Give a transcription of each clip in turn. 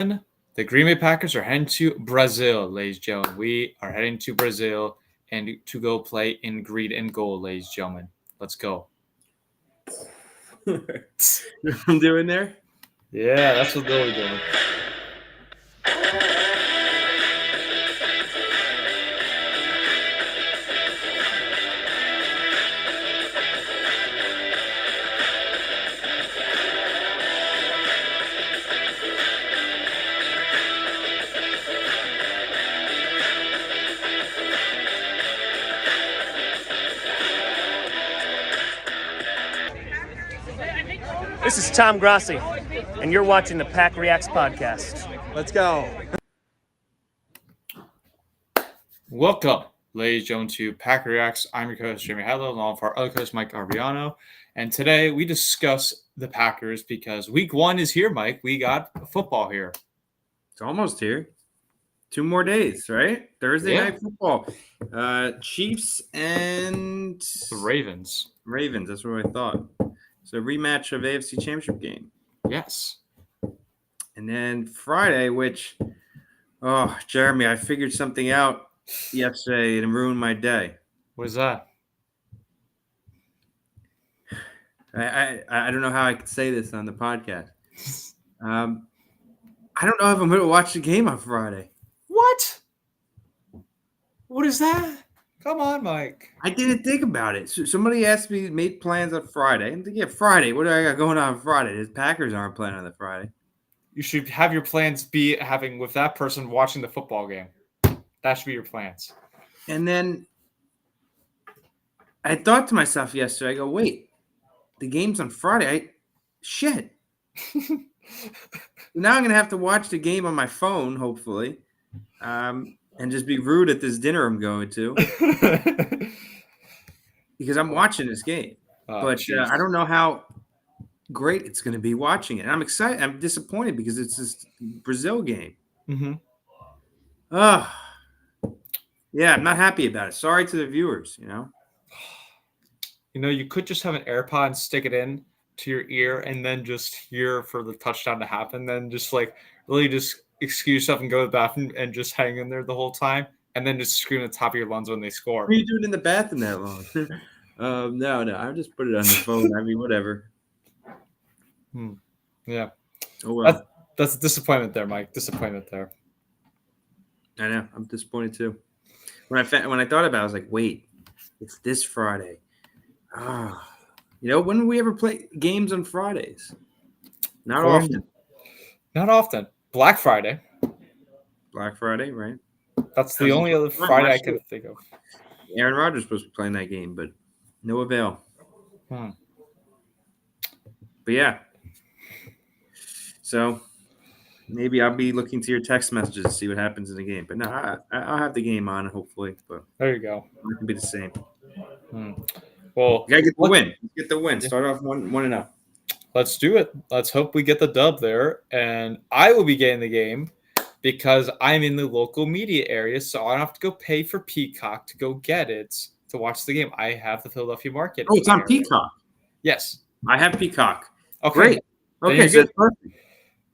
The Green Bay Packers are heading to Brazil, ladies and gentlemen. We are heading to Brazil and to go play in green and gold, ladies and gentlemen. Let's go. I'm doing there. Yeah, that's what they're doing. This is Tom Grossi, and you're watching the PackReacts podcast. Let's go. Welcome, ladies and gentlemen, to PackReacts I'm your cohost, Jeremy Hadler, along with our other host, Mike Arvonio. And today we discuss the Packers because week 1 is here, Mike. We got football here. It's almost here. 2 more days, right? Thursday night football. Chiefs and The Ravens. Ravens, that's what I thought. So rematch of AFC Championship game. Yes. And then Friday, which, Jeremy, I figured something out yesterday and it ruined my day. What is that? I don't know how I could say this on the podcast. I don't know if I'm going to watch the game on Friday. What? What is that? Come on, Mike. I didn't think about it. So somebody asked me, made plans on Friday. And yeah, Friday. What do I got going on Friday? The Packers aren't playing on the Friday. You should have your plans be having with that person watching the football game. That should be your plans. And then I thought to myself yesterday, I go, wait, the game's on Friday. Shit. Now I'm going to have to watch the game on my phone, hopefully. And just be rude at this dinner I'm going to. Because I'm watching this game. But I don't know how great it's going to be watching it. And I'm excited. I'm disappointed because it's this Brazil game. Mm-hmm. Yeah, I'm not happy about it. Sorry to the viewers, You could just have an AirPod and stick it in to your ear and then just hear for the touchdown to happen. Then just really just excuse yourself and go to the bathroom and just hang in there the whole time. And then just scream at the top of your lungs when they score. What are you doing in the bathroom that long? No. I just put it on the phone. I mean, whatever. Yeah. Oh, well. That's a disappointment there, Mike. Disappointment there. I know. I'm disappointed too. When I thought about it, I was like, wait, it's this Friday. When do we ever play games on Fridays? Not often. Not often. Black Friday. Black Friday, right? That's the only other Friday I could think of. Aaron Rodgers was supposed to be playing that game, but no avail. But yeah. So maybe I'll be looking to your text messages to see what happens in the game. But no, I'll have the game on, hopefully. But there you go. It can be the same. Well, you gotta get the win. Get the win. Start off 1-0. Let's do it. Let's hope we get the dub there. And I will be getting the game because I'm in the local media area, so I don't have to go pay for Peacock to go get it to watch the game. I have the Philadelphia market. Oh, it's on Peacock. Yes. I have Peacock. Okay. Great. Okay, so it's perfect.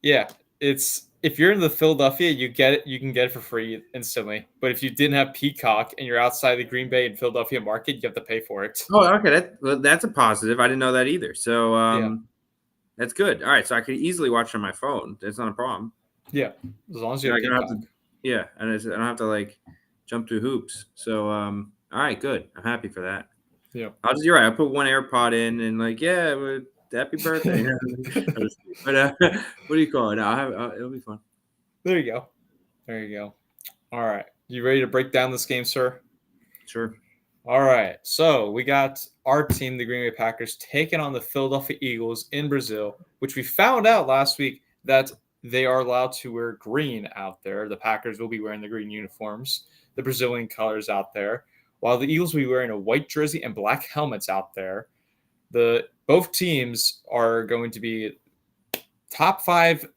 Yeah. If you're in the Philadelphia, you get it. You can get it for free instantly. But if you didn't have Peacock and you're outside the Green Bay and Philadelphia market, you have to pay for it. Oh, okay. That's a positive. I didn't know that either. So that's good. All right, so I could easily watch on my phone. That's not a problem. Yeah, as long as you have Peacock. And I don't have to jump through hoops. So all right, good. I'm happy for that. Yeah. You're right. I'll put one AirPod in and happy birthday. But what do you call it? It'll be fun. There you go. All right. You ready to break down this game, sir? Sure. All right. So we got our team, the Green Bay Packers, taking on the Philadelphia Eagles in Brazil, which we found out last week that they are allowed to wear green out there. The Packers will be wearing the green uniforms, the Brazilian colors out there, while the Eagles will be wearing a white jersey and black helmets out there. Both teams are going to be top 5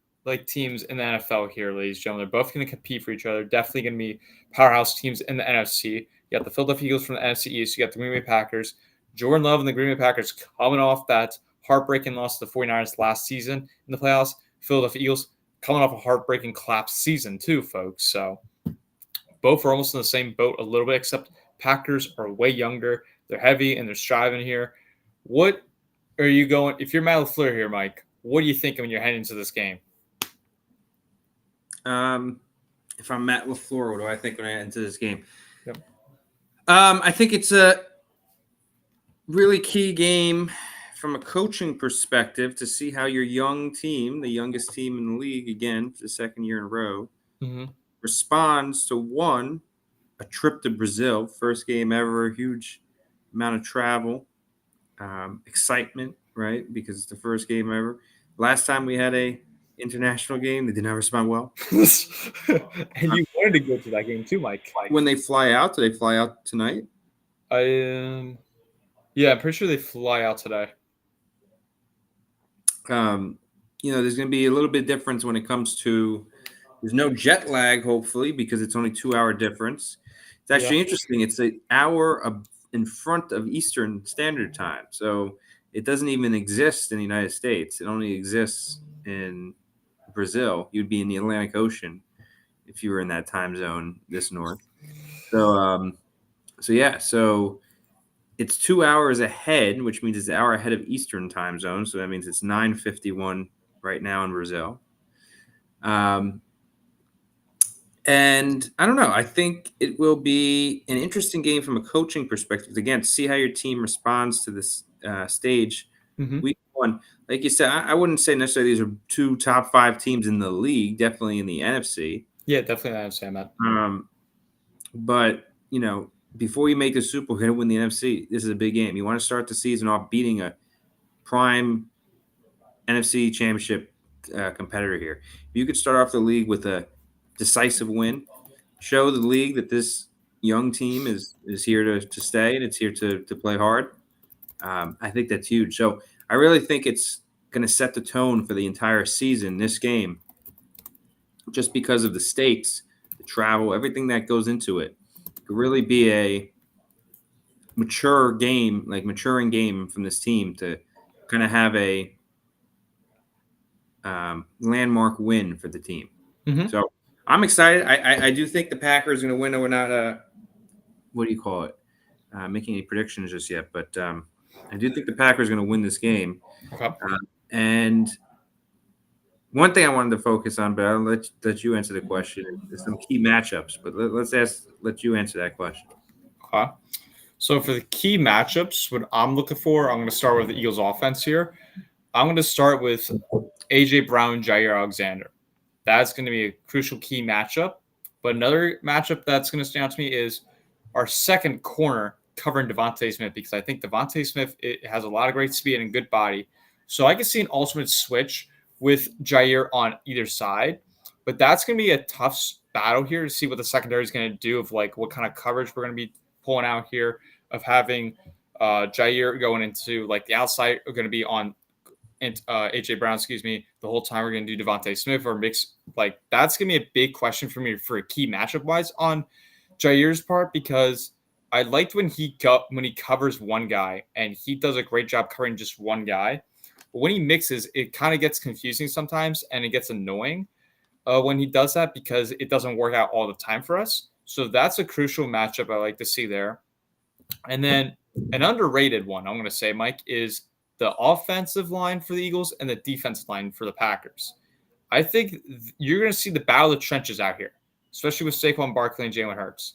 teams in the NFL here, ladies and gentlemen. They're both going to compete for each other. Definitely going to be powerhouse teams in the NFC. You got the Philadelphia Eagles from the NFC East. You got the Green Bay Packers. Jordan Love and the Green Bay Packers coming off that heartbreaking loss to the 49ers last season in the playoffs. Philadelphia Eagles coming off a heartbreaking collapse season too, folks. So both are almost in the same boat a little bit, except Packers are way younger. They're heavy and they're striving here. What are you going? If you're Matt LaFleur here, Mike, what are you thinking when you're heading into this game? If I'm Matt LaFleur, what do I think when I head into this game? Yep. I think it's a really key game from a coaching perspective to see how your young team, the youngest team in the league, again, for the second year in a row, responds to one, a trip to Brazil, first game ever, huge amount of travel, excitement, right? Because it's the first game ever. Last time we had a international game, they did not respond well. And you wanted to go to that game too, Mike. When they fly out, do they fly out tonight? Yeah, I'm pretty sure they fly out today. There's going to be a little bit difference when it comes to. There's no jet lag, hopefully, because it's only 2-hour difference. It's actually interesting. It's an hour in front of Eastern Standard Time, so it doesn't even exist in the United States. It only exists in Brazil. You'd be in the Atlantic Ocean if you were in that time zone this north. So it's 2 hours ahead, which means it's an hour ahead of Eastern time zone. So that means it's 9:51 right now in Brazil. And I don't know. I think it will be an interesting game from a coaching perspective. Again, see how your team responds to this stage. Week one, like you said, I wouldn't say necessarily these are two top 5 teams in the league. Definitely in the NFC. Yeah, definitely I understand that. But before you make the Super Bowl, you're going to win the NFC. This is a big game. You want to start the season off beating a prime NFC championship competitor here. If you could start off the league with a decisive win, show the league that this young team is here to stay and it's here to play hard. I think that's huge. So I really think it's going to set the tone for the entire season, this game, just because of the stakes, the travel, everything that goes into it. It could really be a maturing game from this team to kind of have a landmark win for the team. So I'm excited. I do think the Packers are going to win. We're not, what do you call it? Making any predictions just yet, but I do think the Packers are going to win this game. Okay. And one thing I wanted to focus on, but I'll let you answer the question. There's some key matchups, but let you answer that question. Okay. So for the key matchups, what I'm looking for, I'm going to start with the Eagles offense here. I'm going to start with A.J. Brown, Jair Alexander. That's going to be a crucial key matchup. But another matchup that's going to stand out to me is our second corner covering Devontae Smith, because I think Devontae Smith has a lot of great speed and good body. So I can see an ultimate switch with Jair on either side. But that's going to be a tough battle here to see what the secondary is going to do, of like what kind of coverage we're going to be pulling out here, of having Jair going into like the outside are going to be on A.J. Brown, the whole time we're going to do Devontae Smith or mix. Like, that's going to be a big question for me for a key matchup-wise on Jair's part, because I liked when he covers one guy, and he does a great job covering just one guy. But when he mixes, it kind of gets confusing sometimes, and it gets annoying when he does that, because it doesn't work out all the time for us. So that's a crucial matchup I like to see there. And then an underrated one, I'm going to say, Mike, is the offensive line for the Eagles and the defensive line for the Packers. I think you're going to see the battle of the trenches out here, especially with Saquon Barkley and Jalen Hurts.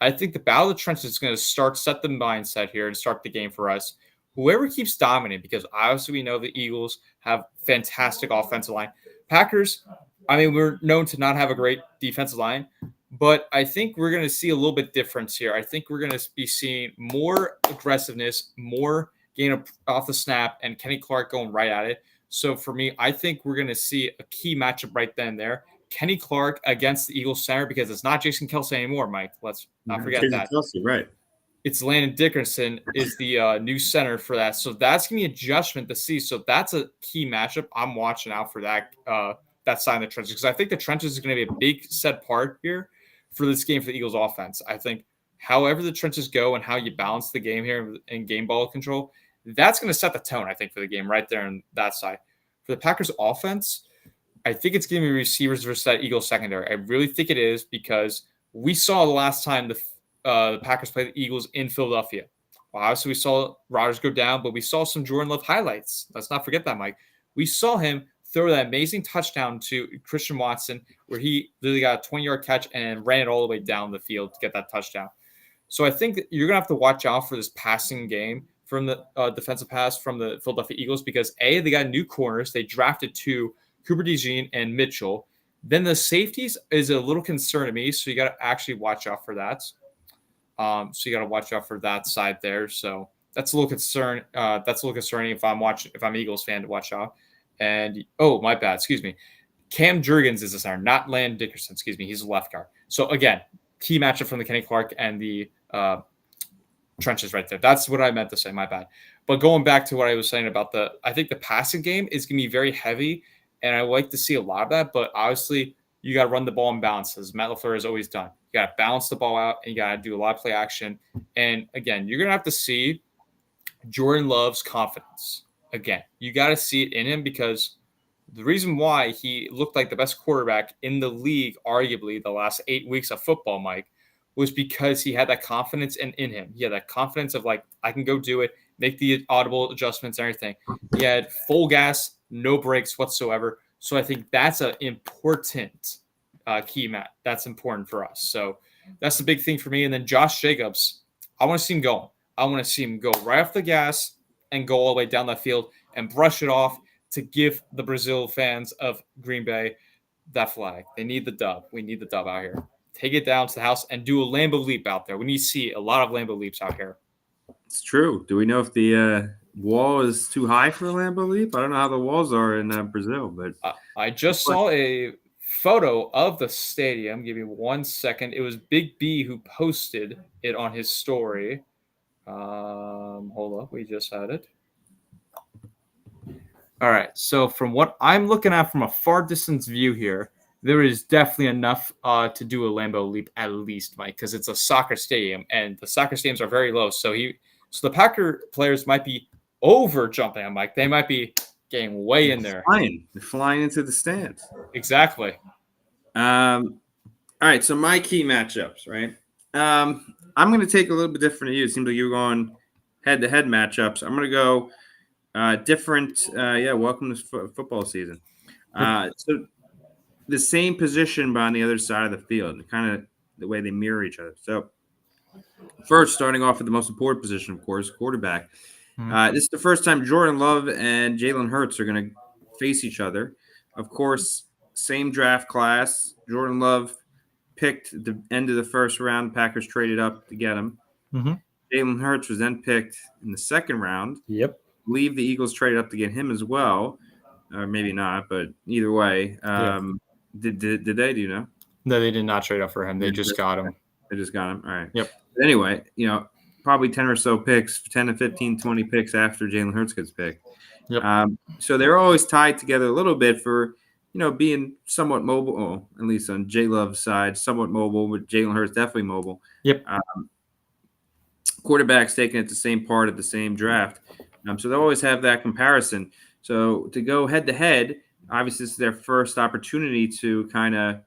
I think the battle of the trenches is going to set the mindset here and start the game for us. Whoever keeps dominating, because obviously we know the Eagles have fantastic offensive line. Packers, we're known to not have a great defensive line, but I think we're going to see a little bit difference here. I think we're going to be seeing more aggressiveness, more gain off the snap, and Kenny Clark going right at it. So for me, I think we're going to see a key matchup right then and there. Kenny Clark against the Eagles center, because it's not Jason Kelce anymore, Mike. Let's not forget Jason that. Kelce, right. It's Landon Dickerson is the new center for that. So that's going to be an adjustment to see. So that's a key matchup. I'm watching out for that side of the trenches, because I think the trenches is going to be a big set part here for this game for the Eagles offense. I think however the trenches go and how you balance the game here in game ball control, that's going to set the tone, I think, for the game right there on that side. For the Packers offense, I think it's going to be receivers versus that Eagles secondary. I really think it is because we saw the last time the Packers played the Eagles in Philadelphia. Well, obviously, we saw Rodgers go down, but we saw some Jordan Love highlights. Let's not forget that, Mike. We saw him throw that amazing touchdown to Christian Watson where he literally got a 20-yard catch and ran it all the way down the field to get that touchdown. So I think that you're going to have to watch out for this passing game from the defensive pass from the Philadelphia Eagles because, A, they got new corners. They drafted two, Cooper DeJean and Mitchell. Then the safeties is a little concern to me, so you got to actually watch out for that. So you got to watch out for that side there. So that's a little concern. That's a little concerning if I'm an Eagles fan to watch out. And my bad. Excuse me. Cam Jurgens is a center, not Landon Dickerson. Excuse me. He's a left guard. So again, key matchup from the Kenny Clark and the trenches right there. That's what I meant to say. My bad. But going back to what I was saying about I think the passing game is going to be very heavy, and I like to see a lot of that. But obviously, you got to run the ball in balance, as Matt LaFleur has always done. You got to balance the ball out, and you got to do a lot of play action. And again, you're going to have to see Jordan Love's confidence. Again, you got to see it in him because the reason why he looked like the best quarterback in the league, arguably the last 8 weeks of football, Mike, was because he had that confidence in him. He had that confidence of like, I can go do it, make the audible adjustments and everything. He had full gas, no brakes whatsoever. So I think that's an important key, Matt. That's important for us. So that's the big thing for me. And then Josh Jacobs, I want to see him going. I want to see him go right off the gas and go all the way down that field and brush it off to give the Brazil fans of Green Bay that flag. They need the dub. We need the dub out here. Take it down to the house and do a Lambo leap out there. We need to see a lot of Lambo leaps out here. It's true. Do we know if the wall is too high for a Lambo leap? I don't know how the walls are in Brazil, but I just saw a photo of the stadium. Give me 1 second. It was Big B who posted it on his story. Hold up. We just had it. All right. So from what I'm looking at from a far distance view here, there is definitely enough to do a Lambo leap at least, Mike, because it's a soccer stadium and the soccer stadiums are very low. So the Packer players might be over jumping on Mike. They might be getting way in there. They're flying into the stands. Exactly. All right. So my key matchups, right? I'm going to take a little bit different to you. It seems like you were going head-to-head matchups. I'm going to go different. Welcome to football season. So the same position, but on the other side of the field, kind of the way they mirror each other. So first, starting off with the most important position, of course, quarterback. This is the first time Jordan Love and Jalen Hurts are going to face each other. Of course, same draft class. Jordan Love picked at the end of the first round. Packers traded up to get him. Mm-hmm. Jalen Hurts was then picked in the second round. Yep. I believe the Eagles traded up to get him as well. Or maybe not, but either way. Did they? Do you know? No, they did not trade up for him. They just got him. They just got him. All right. Yep. But anyway, probably 10 or so picks, 10 to 15, 20 picks after Jalen Hurts gets picked. Yep. So they're always tied together a little bit for, being somewhat mobile, at least on J Love's side, somewhat mobile, but Jalen Hurts definitely mobile. Yep. Quarterbacks taken at the same part of the same draft. So they always have that comparison. So to go head to head, obviously this is their first opportunity to kind of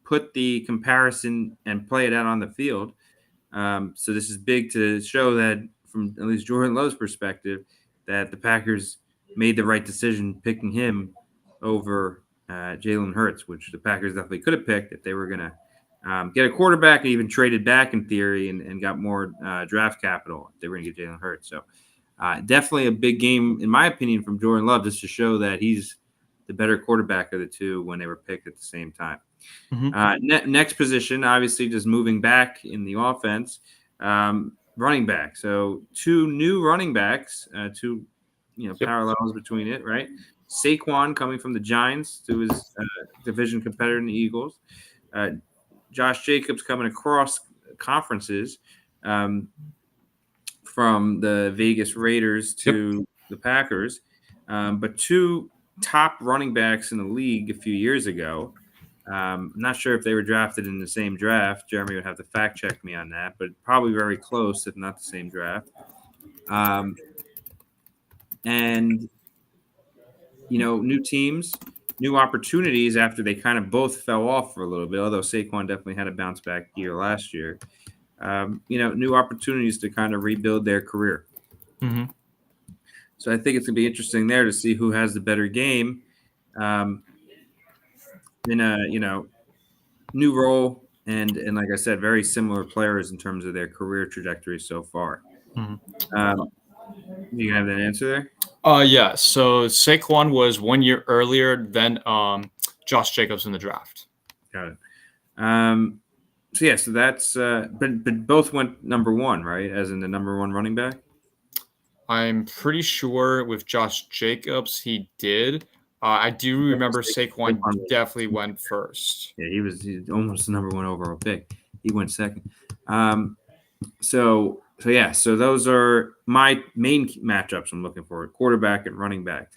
put the comparison and play it out on the field. So this is big to show that from at least Jordan Love's perspective, that the Packers made the right decision picking him over Jalen Hurts, which the Packers definitely could have picked if they were going to get a quarterback and even traded back in theory and got more draft capital if they were going to get Jalen Hurts. So definitely a big game, in my opinion, from Jordan Love, just to show that he's the better quarterback of the two when they were picked at the same time. Mm-hmm. Next position, obviously, just moving back in the offense, running back. So two new running backs, parallels between it, right? Saquon coming from the Giants, who is a division competitor in the Eagles. Josh Jacobs coming across conferences from the Vegas Raiders to the Packers. But two top running backs in the league a few years ago. I'm not sure if they were drafted in the same draft. Jeremy would have to fact check me on that, but probably very close, if not the same draft. And, new teams, new opportunities after they kind of both fell off for a little bit, although Saquon definitely had a bounce back year last year. New opportunities to kind of rebuild their career. Mm-hmm. So I think it's going to be interesting there to see who has the better game in a, new role. And like I said, very similar players in terms of their career trajectory so far. Mm-hmm. You can have that answer there? Yeah. So Saquon was 1 year earlier than Josh Jacobs in the draft. Got it. So that's but both went number one, right? As in the number one running back. I'm pretty sure with Josh Jacobs he did. I do remember Saquon definitely went first. Yeah, he's almost the number one overall pick. He went second. So those are my main matchups I'm looking for: quarterback and running back.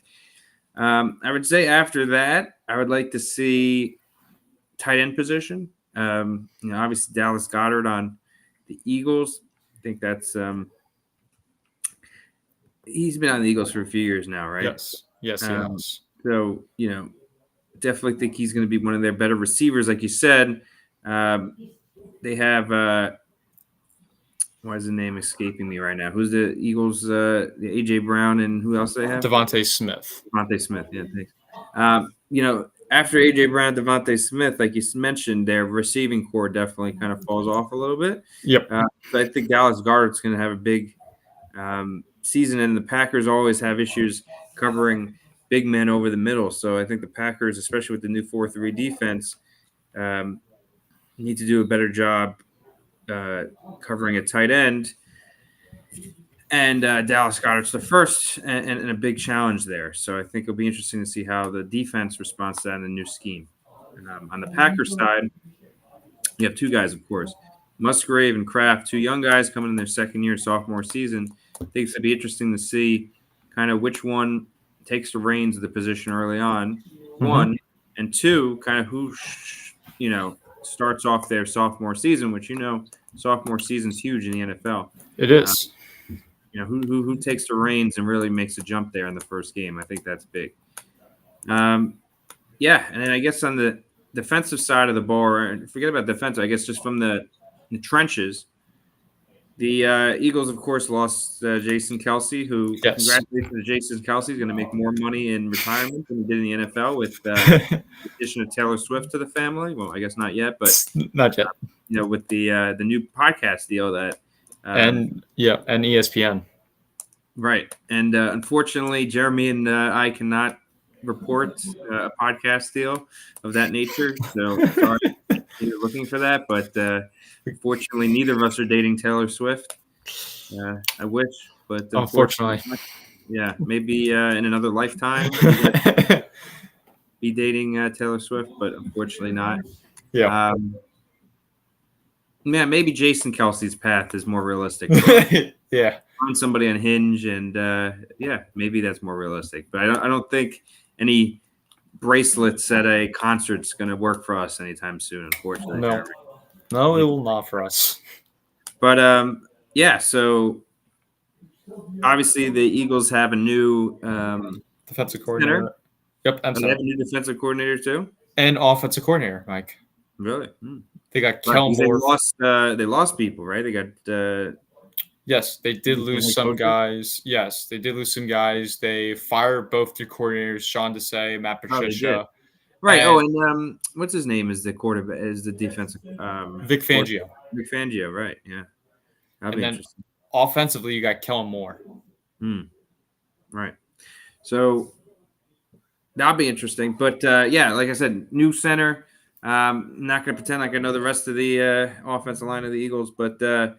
I would say after that, I would like to see tight end position. Obviously Dallas Goedert on the Eagles. I think that's he's been on the Eagles for a few years now, right? Yes, he has. So definitely think he's going to be one of their better receivers, like you said. They have why is the name escaping me right now? Who's the Eagles? The AJ Brown and who else they have? Devontae Smith. Devontae Smith, yeah, thanks. After AJ Brown, Devontae Smith, like you mentioned, their receiving core definitely kind of falls off a little bit. Yep. So I think Dallas Goedert's going to have a big season, and the Packers always have issues covering big men over the middle. So I think the Packers, especially with the new 4-3 defense, need to do a better job covering a tight end. And Dallas Goedert's the first and a big challenge there. So I think it'll be interesting to see how the defense responds to that in the new scheme. And on the Packers side, you have two guys, of course, Musgrave and Kraft, two young guys coming in their second year, sophomore season. I think it's going to be interesting to see kind of which one takes the reins of the position early on, one, and two, kind of who, starts off their sophomore season, which, sophomore season's huge in the NFL. It is. Who takes the reins and really makes a jump there in the first game. I think that's big. And then I guess on the defensive side of the ball, forget about defense, I guess just from the trenches, the Eagles, of course, lost Jason Kelce, who, congratulations to Jason Kelce, is going to make more money in retirement than he did in the NFL with the addition of Taylor Swift to the family. Well, I guess not yet, but not yet. With the new podcast deal that and ESPN. Right. And unfortunately, Jeremy and I cannot report a podcast deal of that nature. So sorry you're looking for that. But unfortunately, neither of us are dating Taylor Swift. I wish. But unfortunately. Maybe in another lifetime be dating Taylor Swift, but unfortunately not. Yeah. Maybe Jason Kelce's path is more realistic. Yeah. Find somebody on Hinge, and maybe that's more realistic. But I don't think any bracelets at a concert's going to work for us anytime soon. Unfortunately, no, it will not for us. But so obviously the Eagles have a new defensive coordinator. Center. Yep, and they have a new defensive coordinator too, and offensive coordinator, Mike. Really? They got Kellen Moore. They lost people, right? They got. Yes, they did lose some guys. Yes, they did lose some guys. They fired both their coordinators, Sean Desai, Matt Patricia. Right. And what's his name? Is the quarterback? Is the defensive? Vic Fangio. Vic Fangio, right? Yeah. That'd be interesting. Offensively, you got Kellen Moore. Right. So that'll be interesting. But like I said, new center. I'm not going to pretend like I know the rest of the offensive line of the Eagles, but the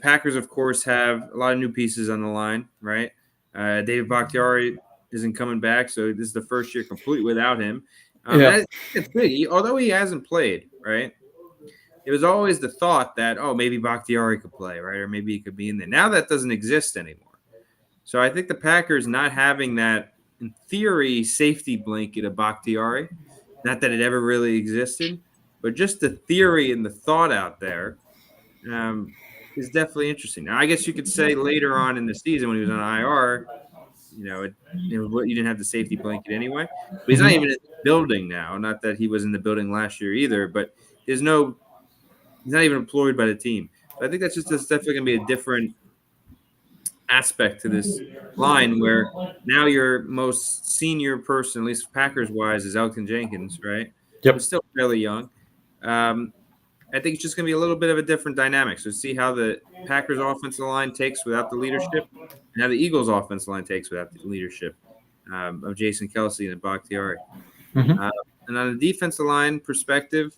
Packers, of course, have a lot of new pieces on the line, right? David Bakhtiari isn't coming back, so this is the first year completely without him. It's big. Although he hasn't played, right? It was always the thought that, maybe Bakhtiari could play, right? Or maybe he could be in there. Now that doesn't exist anymore. So I think the Packers not having that, in theory, safety blanket of Bakhtiari, not that it ever really existed, but just the theory and the thought out there is definitely interesting. Now, I guess you could say later on in the season when he was on IR, you didn't have the safety blanket anyway. But he's not even building now. Not that he was in the building last year either, but he's not even employed by the team. But I think that's definitely going to be a different aspect to this line where now your most senior person, at least Packers wise, is Elton Jenkins, right? Yep. Who's still fairly young. I think it's just going to be a little bit of a different dynamic. So see how the Packers offensive line takes without the leadership, and how the Eagles offensive line takes without the leadership of Jason Kelsey and Bakhtiari. Mhm. And on the defensive line perspective,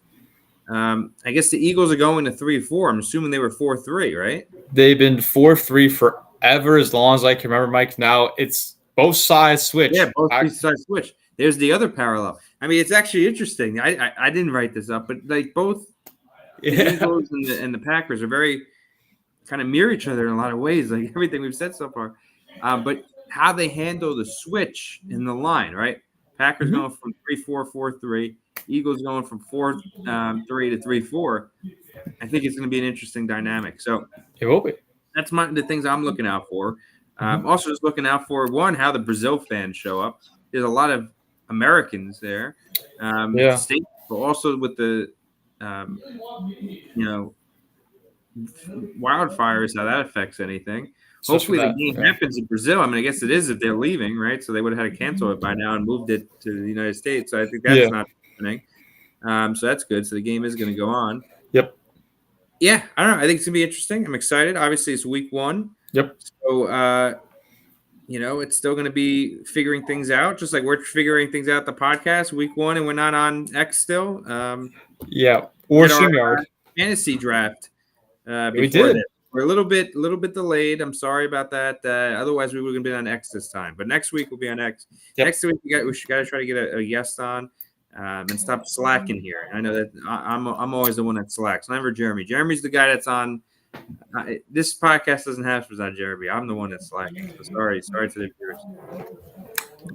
I guess the Eagles are going to 3-4. I'm assuming they were 4-3, right? They've been 4-3 forever, as long as I can remember, Mike. Now it's both sides switch. Yeah, both sides switch. There's the other parallel. I mean, it's actually interesting. I didn't write this up, but like both the Eagles and the Packers are very kind of mirror each other in a lot of ways, like everything we've said so far. But how they handle the switch in the line, right? Packers going from 3-4, 4-3. Eagles going from 4-3 to 3-4. I think it's going to be an interesting dynamic. So It will be. that's the things I'm looking out for. Also, just looking out for how the Brazil fans show up. There's a lot of Americans there, state, but also with the wildfires, how that affects anything. Hopefully the game happens in Brazil. I mean, I guess it is if they're leaving, right? So they would have had to cancel it by now and moved it to the United States. So I think that's not happening. So that's good. So the game is going to go on. Yep. Yeah, I don't know. I think it's going to be interesting. I'm excited. Obviously, it's week 1. Yep. So, it's still going to be figuring things out, just like we're figuring things out the podcast week 1, and we're not on X still. Or StreamYard. Fantasy draft. We did. We're a little bit delayed. I'm sorry about that. Otherwise, we were going to be on X this time. But next week we'll be on X. Yep. Next week we got to try to get a guest on and stop slacking here. I know that I'm always the one that slacks. Never Jeremy. Jeremy's the guy that's on. This podcast doesn't have to be on Jeremy. I'm the one that's slacking. So sorry to the viewers.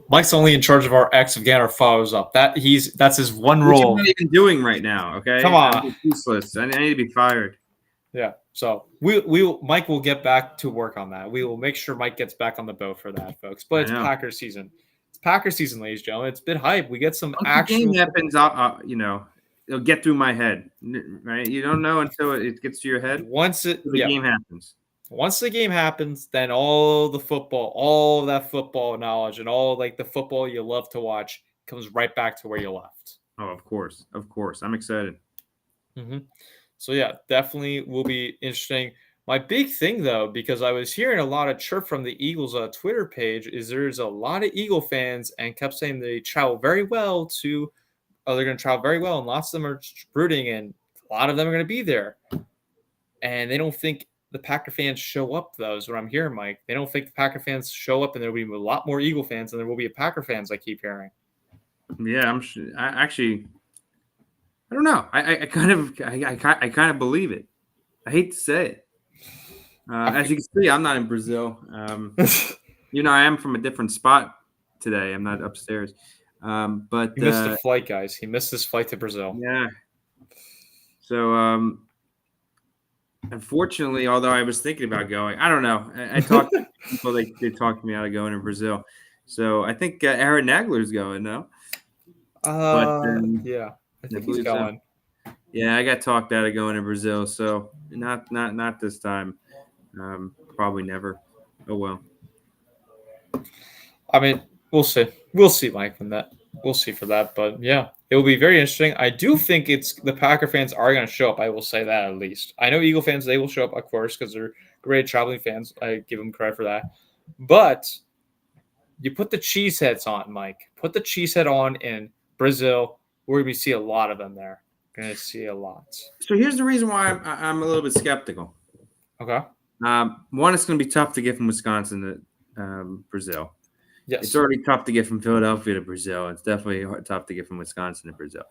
Mike's only in charge of our X of getting our followers up. That's his one role. Which I'm not even doing right now. Okay, come on, I'm useless. I need to be fired. Yeah. So Mike will get back to work on that. We will make sure Mike gets back on the boat for that, folks. But it's Packers season. It's Packers season, ladies and gentlemen. It's been hype. We get some actual. Game happens. It'll get through my head. Right? You don't know until it gets to your head. Once the game happens. Once the game happens, then all that football knowledge and all like the football you love to watch comes right back to where you left. Oh, of course. I'm excited. Mm-hmm. So yeah, definitely will be interesting. My big thing though, because I was hearing a lot of chirp from the Eagles Twitter page, is there's a lot of Eagle fans and kept saying they travel very well they're going to travel very well, and lots of them are rooting, and a lot of them are going to be there. And they don't think the Packer fans show up, though, is what I'm hearing, Mike. They don't think the Packer fans show up, and there will be a lot more Eagle fans than there will be Packer fans, I keep hearing. Yeah, I'm sure. I don't know. I kind of believe it. I hate to say it. As you can see, I'm not in Brazil. I am from a different spot today. I'm not upstairs. But he missed the flight, guys. He missed his flight to Brazil. Yeah. So, unfortunately, although I was thinking about going, I don't know. I talked to people. They talked me out of going to Brazil. So I think Aaron Nagler's going. No. Yeah, I think he's going. So. Yeah, I got talked out of going to Brazil. So not this time. Probably never. Oh well. I mean, we'll see. We'll see, Mike, from that. We'll see for that. But yeah, it will be very interesting. I do think the Packer fans are going to show up. I will say that at least. I know Eagle fans, they will show up, of course, because they're great traveling fans. I give them credit for that. But you put the cheese heads on, Mike. Put the cheese head on in Brazil. We're going to see a lot of them there. Going to see a lot. So here's the reason why I'm a little bit skeptical. Okay. One, it's going to be tough to get from Wisconsin to Brazil. Yes. It's already tough to get from Philadelphia to Brazil. It's definitely tough to get from Wisconsin to Brazil.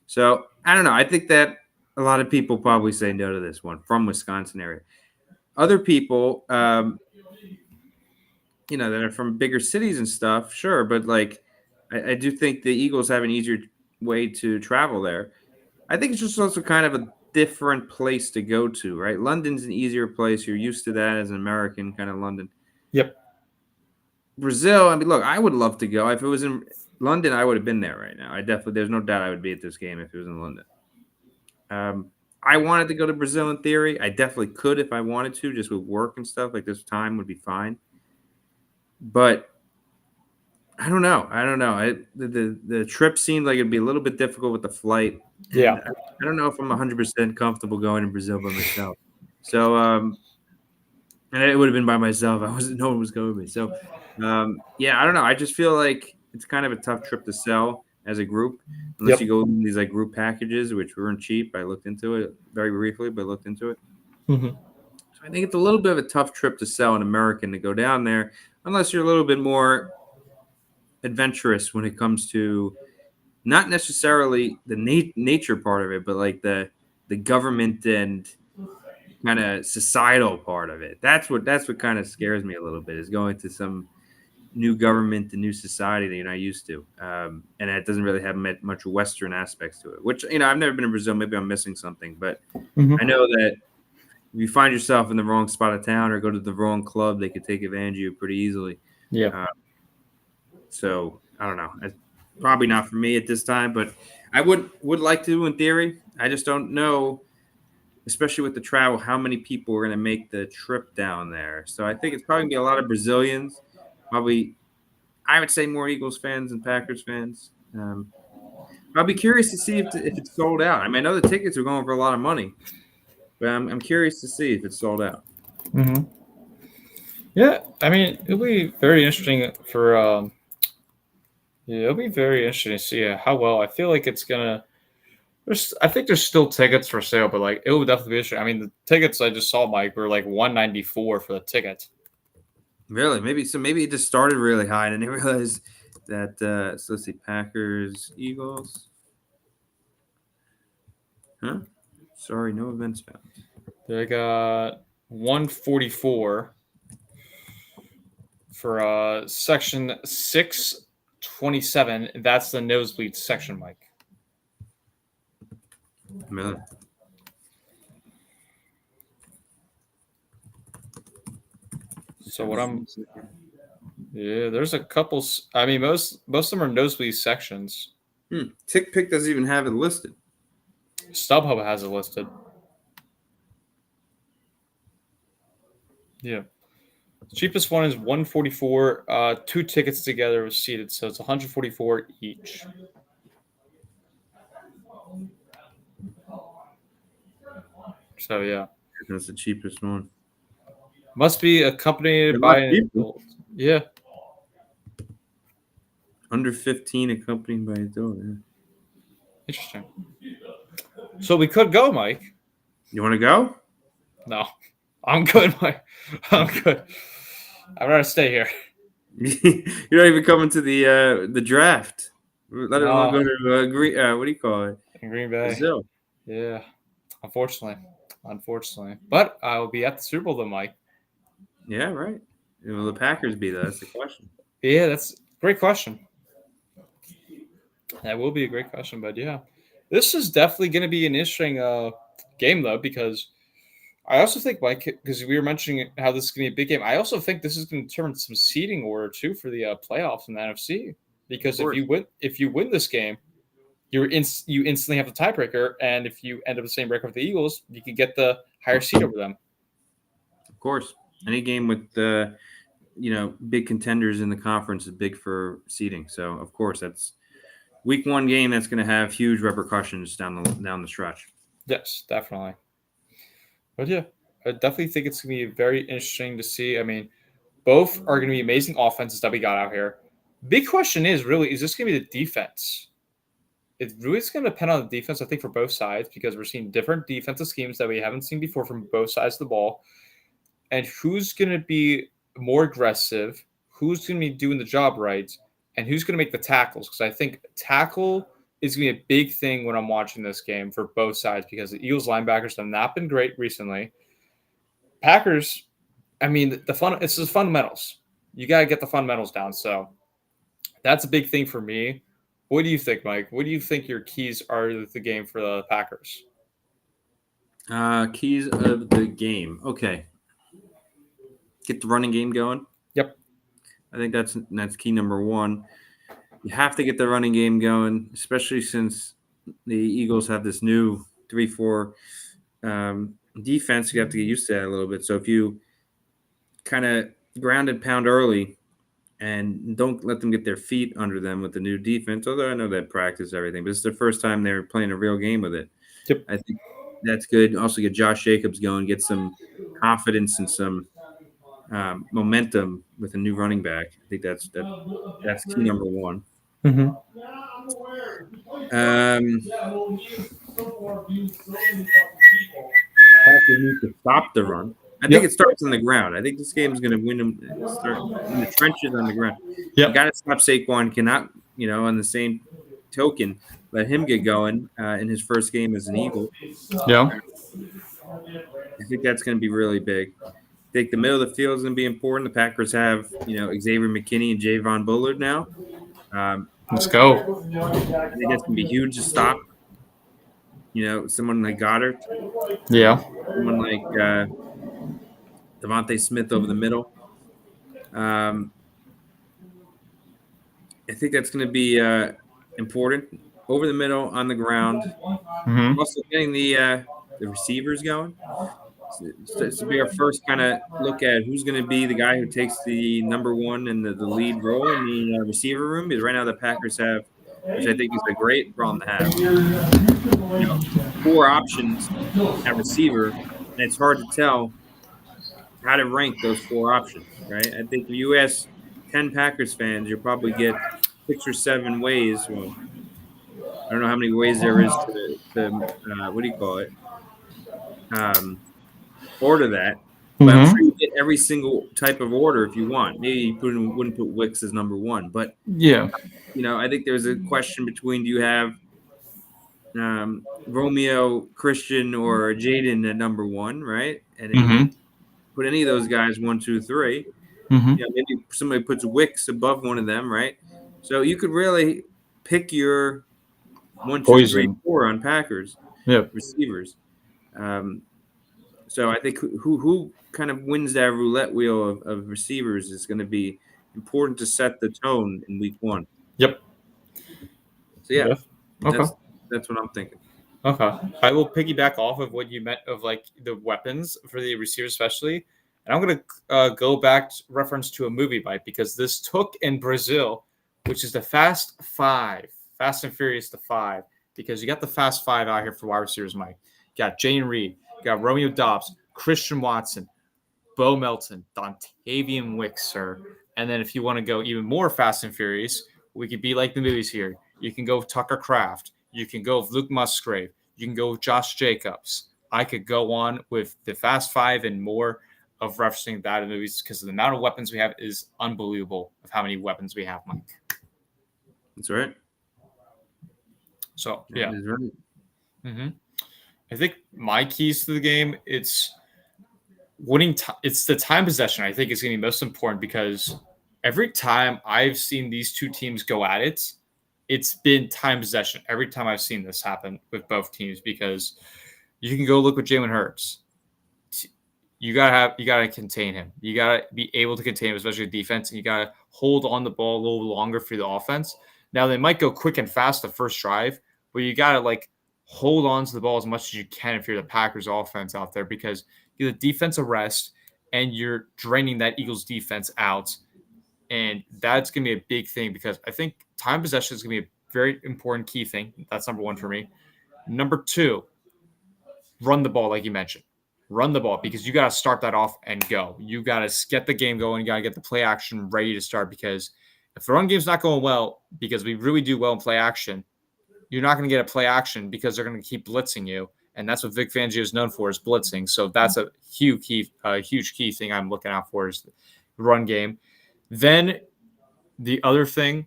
So I don't know. I think that a lot of people probably say no to this one from Wisconsin area. Other people, that are from bigger cities and stuff, sure. But I do think the Eagles have an easier way to travel there. I think it's just also kind of a different place to go to, right? London's an easier place. You're used to that as an American, kind of London. Yep. Brazil, I mean, look, I would love to go. If it was in London, I would have been there right now. There's no doubt I would be at this game if it was in London. I wanted to go to Brazil in theory. I definitely could if I wanted to, just with work and stuff. Like this time would be fine. But I don't know. The trip seemed like it'd be a little bit difficult with the flight. Yeah. I don't know if I'm 100% comfortable going to Brazil by myself. So, and it would have been by myself. No one was going with me. So, yeah, I don't know. I just feel like it's kind of a tough trip to sell as a group, unless you go in these like group packages, which weren't cheap. I looked into it very briefly, but looked into it. Mm-hmm. So I think it's a little bit of a tough trip to sell an American to go down there, unless you're a little bit more adventurous when it comes to not necessarily the nature part of it, but like the government and kind of societal part of it. That's what kind of scares me a little bit, is going to some new government and new society that you're not used to, and it doesn't really have much Western aspects to it. Which I've never been to Brazil. Maybe I'm missing something, but I know that if you find yourself in the wrong spot of town or go to the wrong club, they could take advantage of you pretty easily. Yeah. So I don't know. It's probably not for me at this time, but I would like to in theory. I just don't know, especially with the travel, how many people are going to make the trip down there. So I think it's probably going to be a lot of Brazilians. Probably, I would say more Eagles fans and Packers fans. I'll be curious to see if it's sold out. I mean, I know the tickets are going for a lot of money, but I'm curious to see if it's sold out. Mm-hmm. Yeah, I mean, it'll be very interesting for. Yeah, it'll be very interesting to see how well. I feel like it's gonna. I think there's still tickets for sale, but like it will definitely be interesting. I mean, the tickets I just saw, Mike, were like $194 for the ticket. Really? Maybe it just started really high, and I didn't realize that. So let's see, Packers, Eagles. Huh? Sorry, no events found. They got 144 for section 627. That's the nosebleed section, Mike. Really? So there's a couple. I mean, most of them are nosebleed sections. TickPick doesn't even have it listed. StubHub has it listed. Yeah. The cheapest one is 144. 2 tickets together was seated, so it's 144 each. So yeah, That's the cheapest one. must be accompanied by an adult. Yeah. Under 15, accompanied by adult. Yeah. Interesting. So we could go, Mike. You want to go? No, I'm good, Mike. I'm good. I'd rather stay here. You're not even coming to the draft. Let alone go to Green. What do you call it? In Green Bay. Brazil. Yeah. Unfortunately. But I will be at the Super Bowl, though, Mike. Yeah, right. Will the Packers be there? That's the question. Yeah, that's a great question. That will be a great question, but yeah. This is definitely going to be an interesting game, though, because I also think, Mike, because we were mentioning how this is going to be a big game, I also think this is going to determine some seeding order, too, for the playoffs in the NFC. Because if you win this game, you instantly have the tiebreaker, and if you end up the same record with the Eagles, you can get the higher seed over them. Of course, any game with big contenders in the conference is big for seeding. So of course, that's week 1 game that's going to have huge repercussions down the stretch. Yes, definitely. But yeah, I definitely think it's going to be very interesting to see. I mean, both are going to be amazing offenses that we got out here. Big question is this going to be the defense? It really is going to depend on the defense, I think, for both sides, because we're seeing different defensive schemes that we haven't seen before from both sides of the ball. And who's going to be more aggressive, who's going to be doing the job right, and who's going to make the tackles. Because I think tackle is going to be a big thing when I'm watching this game for both sides, because the Eagles linebackers have not been great recently. Packers, I mean, it's the fundamentals. You got to get the fundamentals down. So that's a big thing for me. What do you think, Mike? What do you think your keys are to the game for the Packers? Keys of the game. Okay. Get the running game going. Yep. I think that's key number one. You have to get the running game going, especially since the Eagles have this new 3-4 defense. You have to get used to that a little bit. So if you kind of ground and pound early and don't let them get their feet under them with the new defense, although I know they practice everything, but it's the first time they're playing a real game with it. Yep. I think that's good. Also get Josh Jacobs going, get some confidence and some momentum with a new running back. I think that's key number one. Mm-hmm. Packers need to stop the run. I think it starts on the ground. I think this game is going to win them. Start in the trenches on the ground. Yep. You got to stop Saquon. Cannot, on the same token, let him get going in his first game as an Eagle. Yeah. I think that's going to be really big. I think the middle of the field is going to be important. The Packers have, Xavier McKinney and Javon Bullard now. Let's go. I think that's going to be huge to stop. Someone like Goddard. Yeah. Someone like Devontae Smith over the middle. I think that's going to be important. Over the middle, on the ground. Mm-hmm. Also getting the receivers going. So this will be our first kind of look at who's going to be the guy who takes the number one and the lead role in the receiver room. Because right now the Packers have, which I think is a great problem to have, 4 options at receiver, and it's hard to tell how to rank those 4 options, right? I think if you ask 10 Packers fans, you'll probably get 6 or 7 ways. Well, I don't know how many ways there is to what do you call it? Order that. But I'm sure you get every single type of order if you want. Maybe you wouldn't put Wicks as number 1, but yeah, I think there's a question between do you have Romeo, Christian, or Jaden at number 1, right? And if you put any of those guys 1, 2, 3, maybe somebody puts Wicks above one of them, right? So you could really pick your 1, 2, 3, 4 on Packers receivers. So I think who kind of wins that roulette wheel of receivers is going to be important to set the tone in week 1. Yep. So yeah. Okay. That's what I'm thinking. Okay. I will piggyback off of what you meant of like the weapons for the receivers, especially. And I'm going to go back to reference to a movie, Mike, because this took in Brazil, which is the Fast and Furious to 5, because you got the Fast 5 out here for wide receivers, Mike. You got Jane Reed, you got Romeo Dobbs, Christian Watson, Bo Melton, Dontavian Wicks, sir. And then if you want to go even more Fast and Furious, we could be like the movies here. You can go Tucker Kraft. You can go with Luke Musgrave. You can go with Josh Jacobs. I could go on with the Fast 5 and more of referencing that in movies because the amount of weapons we have is unbelievable of how many weapons we have, Mike. That's right. So, yeah. That is right. Mm-hmm. I think my keys to the game, it's winning. It's the time possession, I think, is going to be most important because every time I've seen these two teams go at it, it's been time possession. Every time I've seen this happen with both teams because you can go look with Jalen Hurts. You gotta contain him. You gotta be able to contain him, especially defense, and you gotta hold on the ball a little longer for the offense. Now they might go quick and fast the first drive, but you gotta hold on to the ball as much as you can if you're the Packers offense out there because you're the defensive rest and you're draining that Eagles defense out. And that's going to be a big thing because I think time possession is going to be a very important key thing. That's number 1 for me. Number 2, run the ball like you mentioned. Run the ball because you got to start that off and go. You got to get the game going. You got to get the play action ready to start because if the run game's not going well, because we really do well in play action, you're not going to get a play action because they're going to keep blitzing you. And that's what Vic Fangio is known for is blitzing. So that's a huge key thing I'm looking out for is the run game. Then the other thing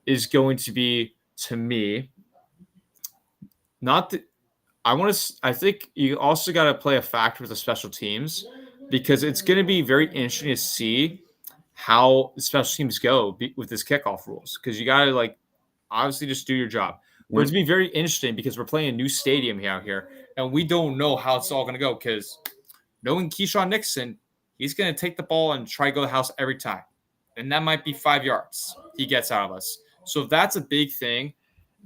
is going to be, to me, I think you also got to play a factor with the special teams because it's going to be very interesting to see how the special teams go with this kickoff rules because you got to obviously just do your job. But it's going to be very interesting because we're playing a new stadium out here and we don't know how it's all going to go because knowing Keyshawn Nixon, he's going to take the ball and try to go to the house every time. and that might be 5 yards he gets out of us. So that's a big thing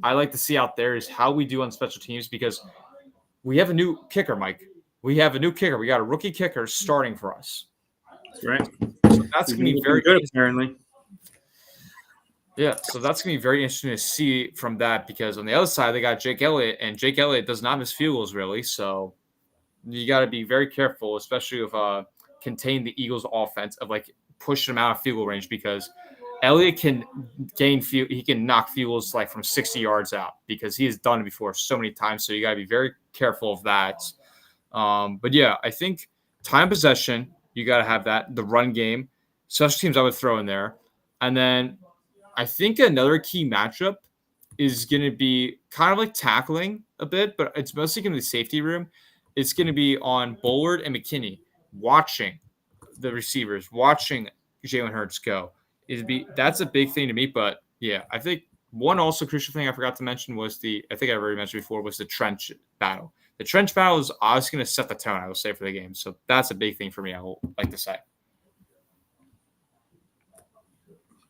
I like to see out there is how we do on special teams because we have a new kicker, Mike. We have a new kicker. We got a rookie kicker starting for us. That's right. So that's going to be very good, apparently. Yeah, so that's going to be very interesting to see from that because on the other side, they got Jake Elliott, and Jake Elliott does not miss field goals, really. So you got to be very careful, especially with contain the Eagles' offense of like pushing them out of field goal range because Elliott can he can knock field goals like from 60 yards out because he has done it before so many times. So you got to be very careful of that. But yeah, I think time possession, you got to have that. The run game, special teams I would throw in there. And then I think another key matchup is going to be kind of like tackling a bit, but it's mostly going to be the safety room. It's going to be on Bullard and McKinney watching the receivers, watching Jalen Hurts go. That's a big thing to me. But yeah, I think one also crucial thing I forgot to mention was I think I already mentioned before, was the trench battle. The trench battle is obviously going to set the tone, I will say, for the game. So that's a big thing for me, I will like to say.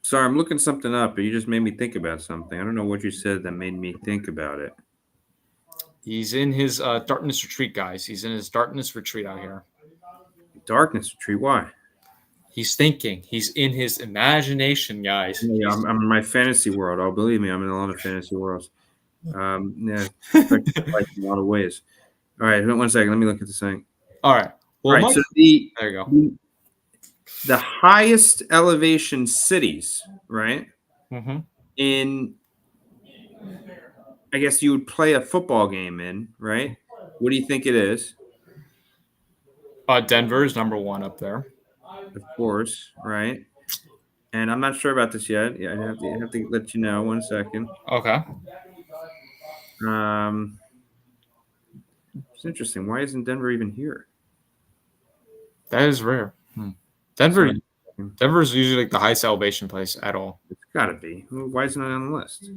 Sorry, I'm looking something up, but you just made me think about something. I don't know what you said that made me think about it. He's in his darkness retreat, guys. He's in his darkness retreat out here. Darkness retreat? Why? He's thinking. He's in his imagination, guys. Yeah, I'm in my fantasy world. Oh, believe me, I'm in a lot of fantasy worlds. Yeah, like in a lot of ways. All right, 1 second. Let me look at the thing. All right. Well, all right. So there you go. The highest elevation cities, right? Mm-hmm. In, I guess you would play a football game in, right? What do you think it is? Denver is number 1 up there. Of course, right? And I'm not sure about this yet. Yeah, I have to let you know. 1 second. Okay. It's interesting. Why isn't Denver even here? That is rare. Denver's usually like the highest elevation place at all. It's got to be. Why isn't it on the list?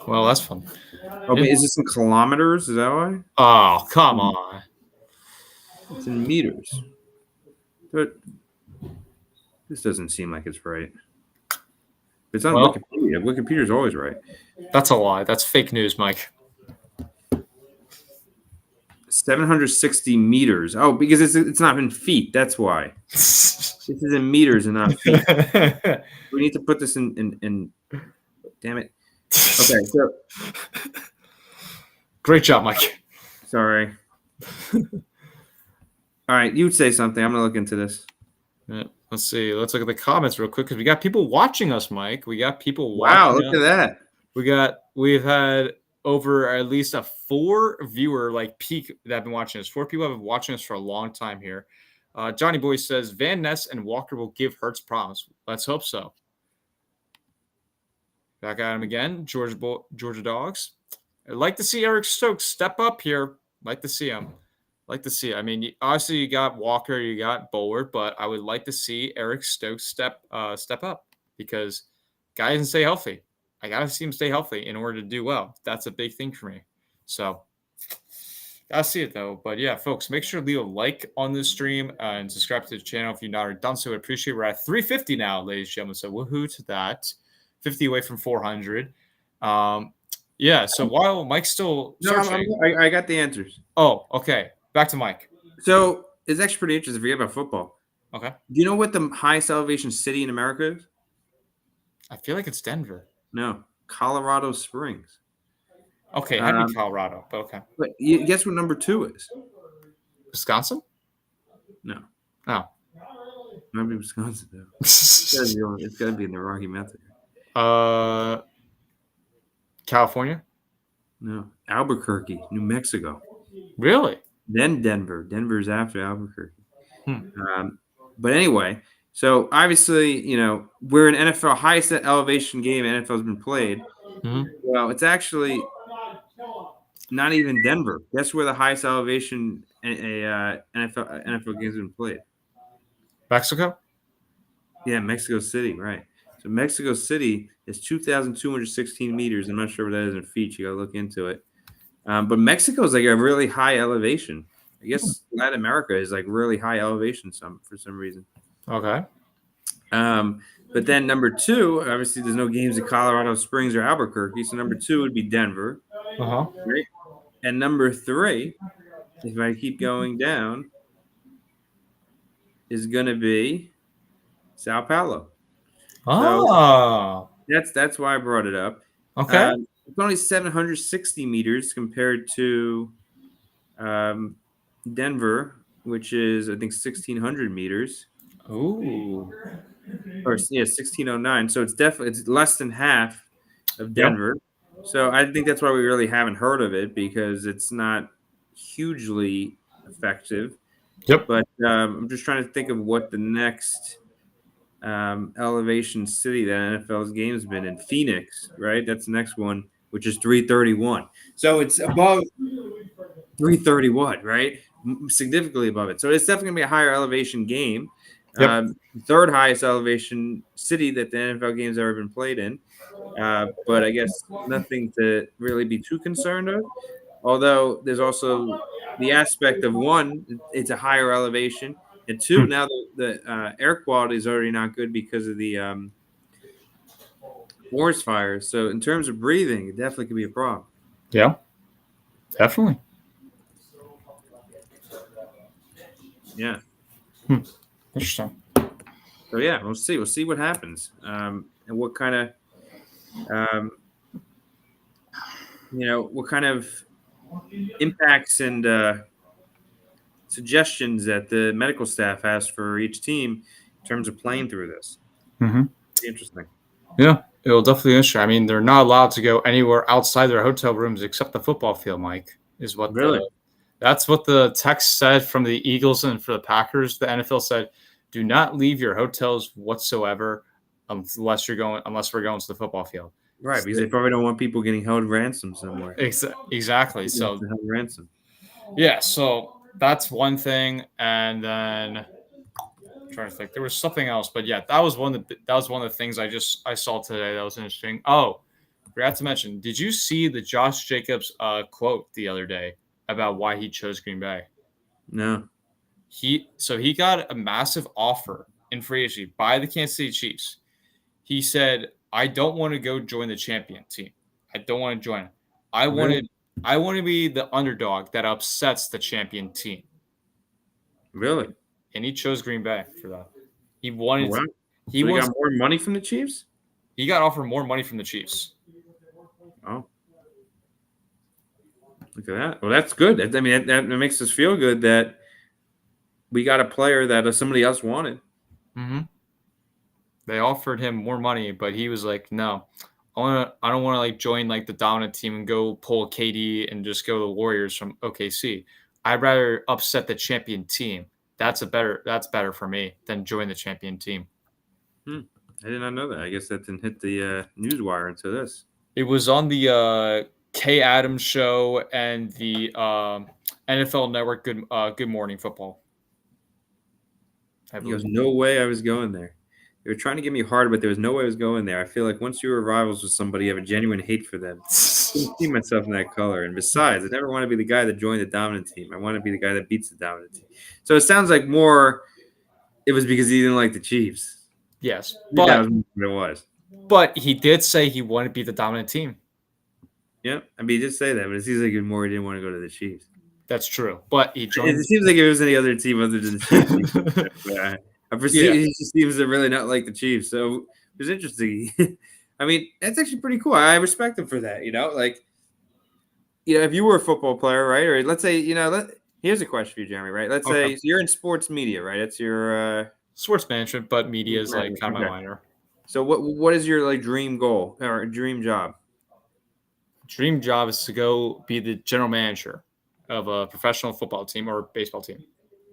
Well, that's fun. Oh, but is this in kilometers? Is that why? Oh, come on. It's in meters. But this doesn't seem like it's right. It's on Wikipedia. Wikipedia's always right. That's a lie. That's fake news, Mike. 760 meters. Oh, because it's not in feet. That's why. This is in meters and not feet. We need to put this in. Damn it. Okay, so. Great job, Mike. Sorry. All right, you'd say something. I'm gonna look into this. Yeah, let's see. Let's look at the comments real quick because we got people watching us, Mike. We got people Wow, watching look at that. We've had over at least a 4 viewer peak that have been watching us. 4 people have been watching us for a long time here. Johnny Boy says Van Ness and Walker will give Hurts problems. Let's hope so. Back at him again, Georgia Dogs. I'd like to see Eric Stokes step up here. Like to see him. I mean, obviously you got Walker, you got Bullard, but I would like to see Eric Stokes step up because guy doesn't stay healthy. I gotta see him stay healthy in order to do well. That's a big thing for me. So gotta see it though. But yeah, folks, make sure to leave a like on this stream and subscribe to the channel if you've not already done so. I appreciate it. We're at 350 now, ladies and gentlemen. So woohoo to that. 50 away from 400. Yeah. So while Mike's still searching, I got the answers. Oh, okay. Back to Mike. So it's actually pretty interesting. Forget about football. Okay. Do you know what the highest elevation city in America is? I feel like it's Denver. No, Colorado Springs. Okay, had to be Colorado, but okay. But guess what number 2 is? Wisconsin? No. Oh. Maybe Wisconsin, though. It's got to be in the Rocky Mountains. California? No. Albuquerque, New Mexico. Really? Then Denver. Denver's after Albuquerque. But anyway, so obviously, we're an NFL highest elevation game NFL's been played. Mm-hmm. Well, it's actually not even Denver. Guess where the highest elevation NFL games have been played? Mexico? Yeah, Mexico City, right. So Mexico City is 2,216 meters. I'm not sure what that is in feet. You got to look into it. But Mexico is like a really high elevation. I guess Latin America is like really high elevation for some reason. Okay. But then number 2, obviously, there's no games at Colorado Springs or Albuquerque, so number 2 would be Denver, Uh-huh. right? And number 3, if I keep going down, is going to be Sao Paulo. So Oh. that's why I brought it up. Okay. It's only 760 meters compared to Denver, which is I think 1,600 meters, Ooh. or 1,609. So it's less than half of Yep. Denver. So I think that's why we really haven't heard of it, because it's not hugely effective. Yep. But I'm just trying to think of what the next elevation city that NFL's game has been in. Phoenix, right? That's the next one, which is 331. So it's above 331, right? Significantly above it. So it's definitely going to be a higher elevation game. Yep. Third highest elevation city that the NFL game's ever been played in. But I guess nothing to really be too concerned of. Although there's also the aspect of, one, it's a higher elevation, and 2, now the air quality is already not good because of the forest fires. So in terms of breathing, it definitely could be a problem. Yeah. Definitely. Yeah. Interesting. So yeah, we'll see. We'll see what happens, and what kind of, what kind of impacts and suggestions that the medical staff has for each team in terms of playing through this. Mm-hmm. Interesting. Yeah, it'll definitely be interesting. I mean, they're not allowed to go anywhere outside their hotel rooms except the football field, Mike, is what Really? that's what the text said from the Eagles and for the Packers. The NFL said, do not leave your hotels whatsoever unless we're going to the football field. Right, because they probably don't want people getting held ransom somewhere. Exactly. So held ransom. Yeah, so that's one thing, and then I'm trying to think, there was something else, but yeah, that was one of the things I saw today that was interesting. Oh, forgot to mention, did you see the Josh Jacobs quote the other day about why he chose Green Bay? No. He got a massive offer in free agency by the Kansas City Chiefs. He said, I don't want to go join the champion team. I don't want to join it. I want to be the underdog that upsets the champion team. Really? And he chose Green Bay for that. He wanted. Wow. He got more money from the Chiefs? He got offered more money from the Chiefs. Oh. Look at that. Well, that's good. I mean, that makes us feel good that we got a player that somebody else wanted. Mm-hmm. They offered him more money, but he was like, no. I don't want to like join like the dominant team and go pull KD and just go to the Warriors from OKC. I'd rather upset the champion team. That's better for me than join the champion team. I did not know that. I guess that didn't hit the news wire until this. It was on the Kay Adams show and the NFL Network Good Morning Football. There was no way I was going there. They were trying to get me hard, but there was no way I was going there. I feel like once you were rivals with somebody, you have a genuine hate for them. I couldn't see myself in that color. And besides, I never want to be the guy that joined the dominant team. I want to be the guy that beats the dominant team. So it sounds like more it was because he didn't like the Chiefs. Yes, but that was what it was. But he did say he wanted to be the dominant team. Yeah, I mean, he did say that, but it seems like more he didn't want to go to the Chiefs. That's true, but he joined. It seems like if it was any other team other than the Chiefs. I perceive he just seems to really not like the Chiefs, so it was interesting. I mean, that's actually pretty cool. I respect him for that. If you were a football player, right, or let's say, here's a question for you, Jeremy, right? Let's say so you're in sports media, right? That's your sports management, but media is like kind of my minor. So what is your dream goal or dream job? Dream job is to go be the general manager of a professional football team or baseball team.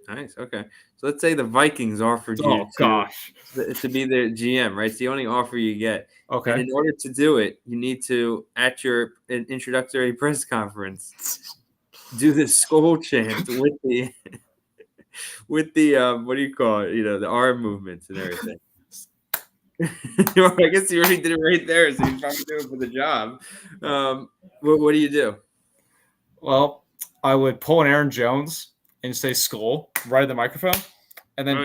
Nice. Okay. So let's say the Vikings offered you to be the GM, right? It's the only offer you get. Okay. And in order to do it, you need to, at your introductory press conference, do the skull chant with the what do you call it? The arm movements and everything. I guess you already did it right there, so you probably do it for the job. What do you do? Well, I would pull an Aaron Jones and say skull right at the microphone, and then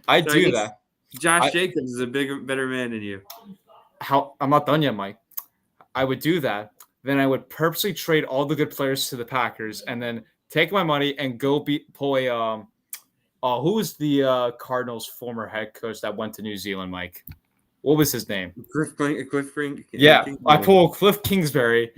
I do that. Josh Jacobs is a better man than you. I'm not done yet, Mike. I would do that. Then I would purposely trade all the good players to the Packers, and then take my money and go pull a who was the Cardinals' former head coach that went to New Zealand, Mike? What was his name? Cliff Yeah, Kingsbury. I pull Cliff Kingsbury,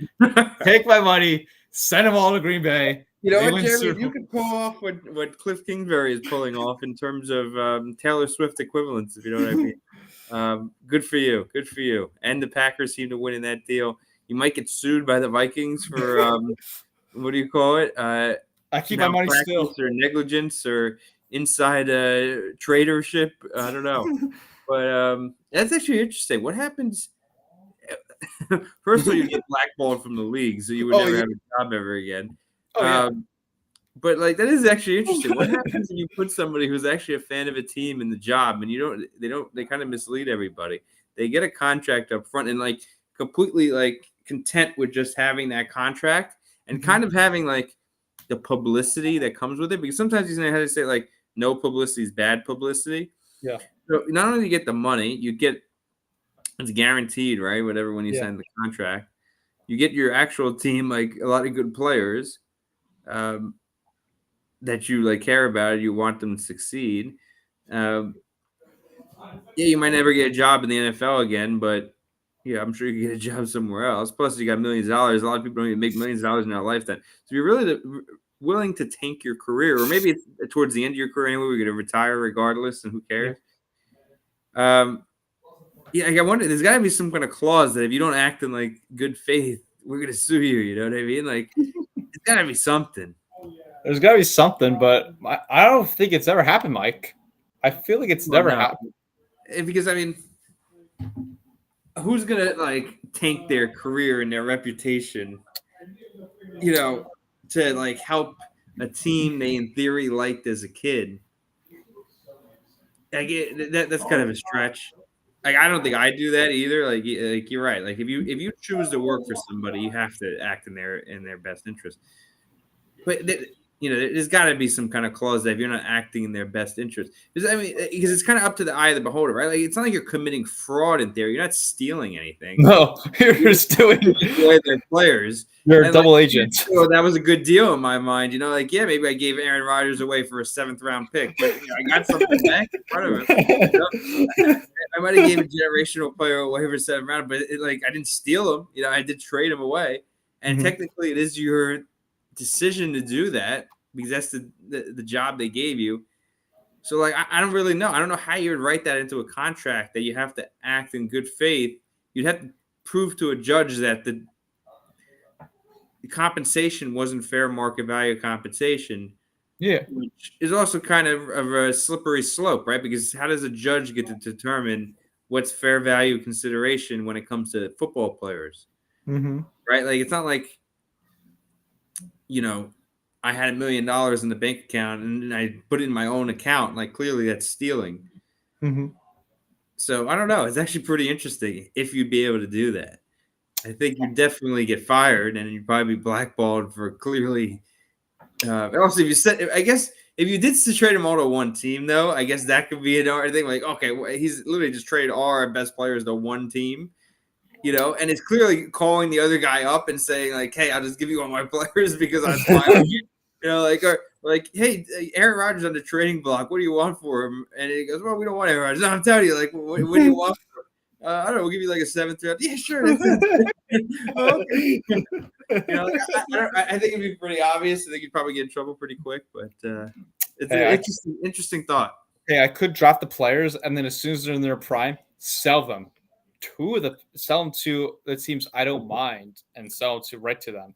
take my money, send them all to Green Bay. You know what, Jeremy? If you could pull off what Cliff Kingsbury is pulling off in terms of Taylor Swift equivalents, if you know what I mean, good for you. Good for you. And the Packers seem to win in that deal. You might get sued by the Vikings for what do you call it? I keep my money still. Or negligence or inside tradership. I don't know. But that's actually interesting. What happens? First of all, you get blackballed from the league, so you would never have a job ever again. But like that is actually interesting. What happens if you put somebody who's actually a fan of a team in the job, and they kind of mislead everybody. They get a contract up front and like completely like content with just having that contract and kind of having like the publicity that comes with it, because sometimes he's gonna have to say like no publicity is bad publicity. Yeah. So not only do you get the money, you get it's guaranteed, right? Whatever when you sign the contract, you get your actual team, like a lot of good players that you like care about. You want them to succeed. You might never get a job in the NFL again, but I'm sure you can get a job somewhere else. Plus, you got millions of dollars. A lot of people don't even make millions of dollars in their lifetime. So you're really willing to tank your career, or maybe it's towards the end of your career anyway. We're going to retire regardless, and who cares? I wonder. There's got to be some kind of clause that if you don't act in like good faith, we're going to sue you. You know what I mean? Like, it's got to be something. There's got to be something, but I don't think it's ever happened, Mike. I feel like it's never happened. Because I mean, who's gonna like tank their career and their reputation, to like help a team they in theory liked as a kid? Like that's kind of a stretch. Like I don't think I do that either. Like you're right. Like if you choose to work for somebody, you have to act in their best interest. But there's got to be some kind of clause that if you're not acting in their best interest, because it's kind of up to the eye of the beholder, right? Like it's not like you're committing fraud in theory. You're not stealing anything. No, you're just doing their players. You're a double agent. So that was a good deal in my mind. Maybe I gave Aaron Rodgers away for a 7th round pick, but I got something back in front of him. I might have gave a generational player away for 7th round, but I didn't steal him. I did trade him away, and technically it is your decision to do that because that's the job they gave you. So I don't really know. I don't know how you would write that into a contract that you have to act in good faith. You'd have to prove to a judge that the compensation wasn't fair market value compensation. Yeah, which is also kind of a slippery slope, right? Because how does a judge get to determine what's fair value consideration when it comes to football players? Right? Like it's not like I had $1 million in the bank account and I put it in my own account. Like clearly that's stealing. So I don't know. It's actually pretty interesting if you'd be able to do that. I think you'd definitely get fired and you'd probably be blackballed for clearly. Also, if you did trade them all to one team, though, I guess that could be another thing. Like, okay, well, he's literally just traded all our best players to one team. And it's clearly calling the other guy up and saying, like, hey, I'll just give you all my players because I'm firing you. Hey, Aaron Rodgers on the trading block. What do you want for him? And he goes, well, we don't want Aaron Rodgers. No, I'm telling you, like, what do you want for him? I don't know. We'll give you like a 7th round. Yeah, sure. That's it. Okay. I think it'd be pretty obvious. I think you'd probably get in trouble pretty quick, but it's an interesting thought. Hey, I could draft the players, and then as soon as they're in their prime, sell them. Sell them to the teams I don't mind, and sell them right to them.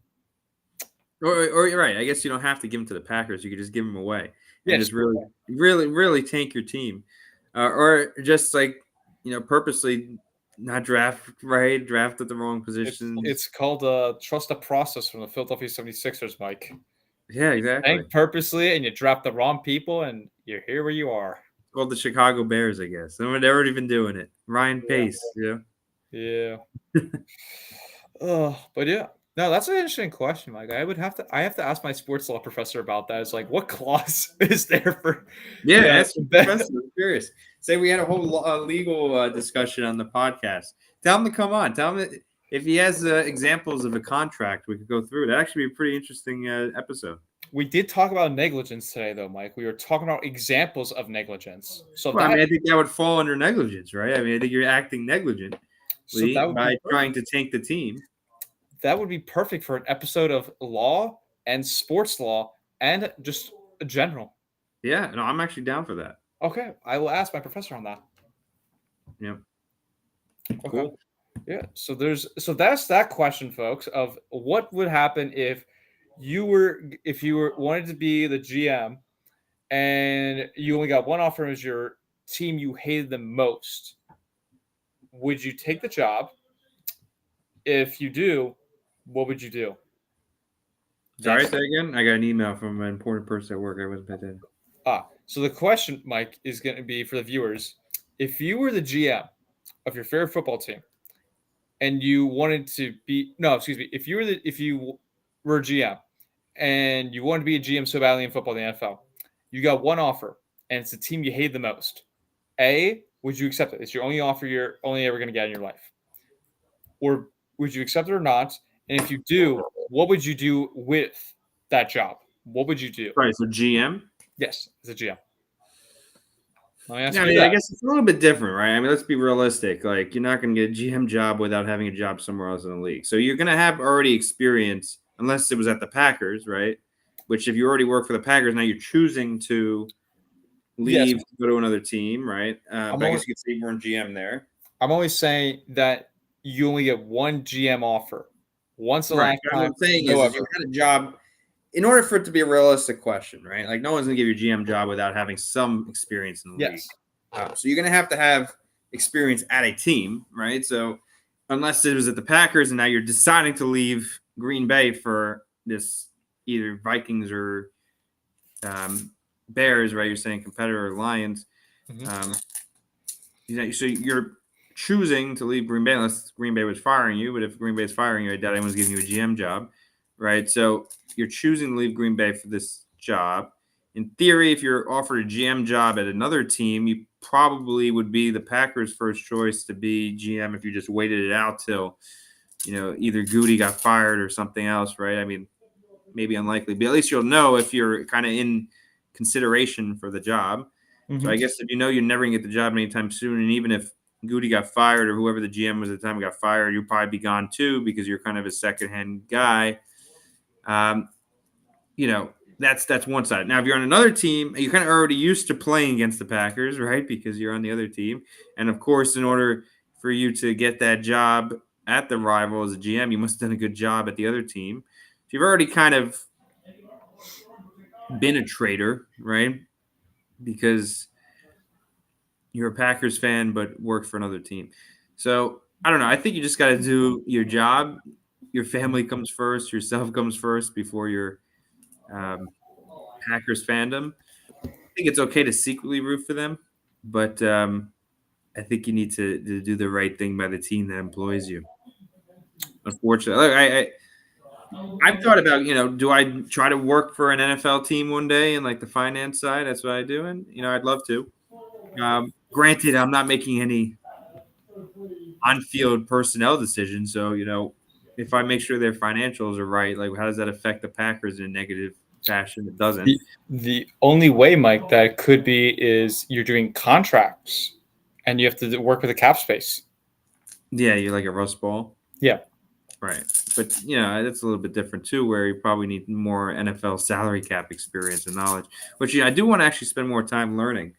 Or you're right. I guess you don't have to give them to the Packers. You could just give them away and just really, really, really tank your team, or just purposely not draft at the wrong position. It's called trust the process from the Philadelphia 76ers, Mike. Yeah, exactly. Tank purposely, and you draft the wrong people, and you're here where you are. Called the Chicago Bears, I guess. They've already been doing it. Ryan Pace, Yeah. But yeah. No, that's an interesting question, Mike. I have to ask my sports law professor about that. It's like, what clause is there for? Yeah, the- ask your professor. I'm curious. Say we had a whole legal discussion on the podcast. Tell him to come on. Tell him that if he has examples of a contract, we could go through. That'd actually be a pretty interesting episode. We did talk about negligence today, though, Mike. We were talking about examples of negligence. So Well, I think that would fall under negligence, right? I mean, I think you're acting negligently by trying to tank the team. That would be perfect for an episode of law and sports law and just general. Yeah, no, I'm actually down for that. Okay, I will ask my professor on that. Yep. Okay. Cool. Yeah. So that's that question, folks, of what would happen if you were wanted to be the GM and you only got one offer as your team you hated the most. Would you take the job? If you do, what would you do? Sorry, say again. I got an email from an important person at work. I wasn't paying attention. So the question, Mike, is going to be for the viewers: if you were the GM of your favorite football team, and you wanted to be if you were a GM and you wanted to be a GM so badly in football in the NFL, you got one offer, and it's the team you hate the most. A, would you accept it? It's your only offer you're only ever going to get in your life. Or would you accept it or not? And if you do, what would you do with that job? What would you do? Right, so GM? Yes, as a GM. I guess it's a little bit different, right? I mean, let's be realistic. Like, you're not going to get a GM job without having a job somewhere else in the league. So you're going to have already experience, unless it was at the Packers, right? Which if you already work for the Packers, now you're choosing to leave to go to another team, right? But I guess you could say you weren't GM there. I'm always saying that you only get one GM offer. Once a lifetime. What I'm saying is you had a job. In order for it to be a realistic question, right? Like, no one's going to give you a GM job without having some experience in the league. So you're going to have experience at a team, right? So unless it was at the Packers and now you're deciding to leave Green Bay for this either Vikings or Bears, right? You're saying competitor or Lions. Mm-hmm. So you're choosing to leave Green Bay unless Green Bay was firing you. But if Green Bay is firing you, I doubt anyone's giving you a GM job, right? So you're choosing to leave Green Bay for this job. In theory, if you're offered a GM job at another team, you probably would be the Packers' first choice to be GM if you just waited it out till, either Goody got fired or something else, right? I mean, maybe unlikely, but at least you'll know if you're kind of in consideration for the job. Mm-hmm. So I guess if you're never going to get the job anytime soon, and even if Goody got fired or whoever the GM was at the time got fired, you'll probably be gone too because you're kind of a secondhand guy. That's one side. Now, if you're on another team, you're kind of already used to playing against the Packers, right? Because you're on the other team. And of course, in order for you to get that job at the rival as a GM, you must have done a good job at the other team. So you've already kind of been a traitor, right? Because you're a Packers fan, but work for another team. So I don't know. I think you just got to do your job. Your family comes first. Yourself comes first before your Packers fandom. I think it's okay to secretly root for them, but I think you need to do the right thing by the team that employs you. Unfortunately, I've thought about, do I try to work for an NFL team one day in like the finance side? That's what I do, and I'd love to. Granted, I'm not making any on-field personnel decisions, so if I make sure their financials are right, like how does that affect the Packers in a negative fashion? It doesn't. The only way, Mike, that it could be is you're doing contracts and you have to work with a cap space. Yeah, you're like a Rust Ball. Yeah. Right. But, that's a little bit different too, where you probably need more NFL salary cap experience and knowledge, which I do want to actually spend more time learning.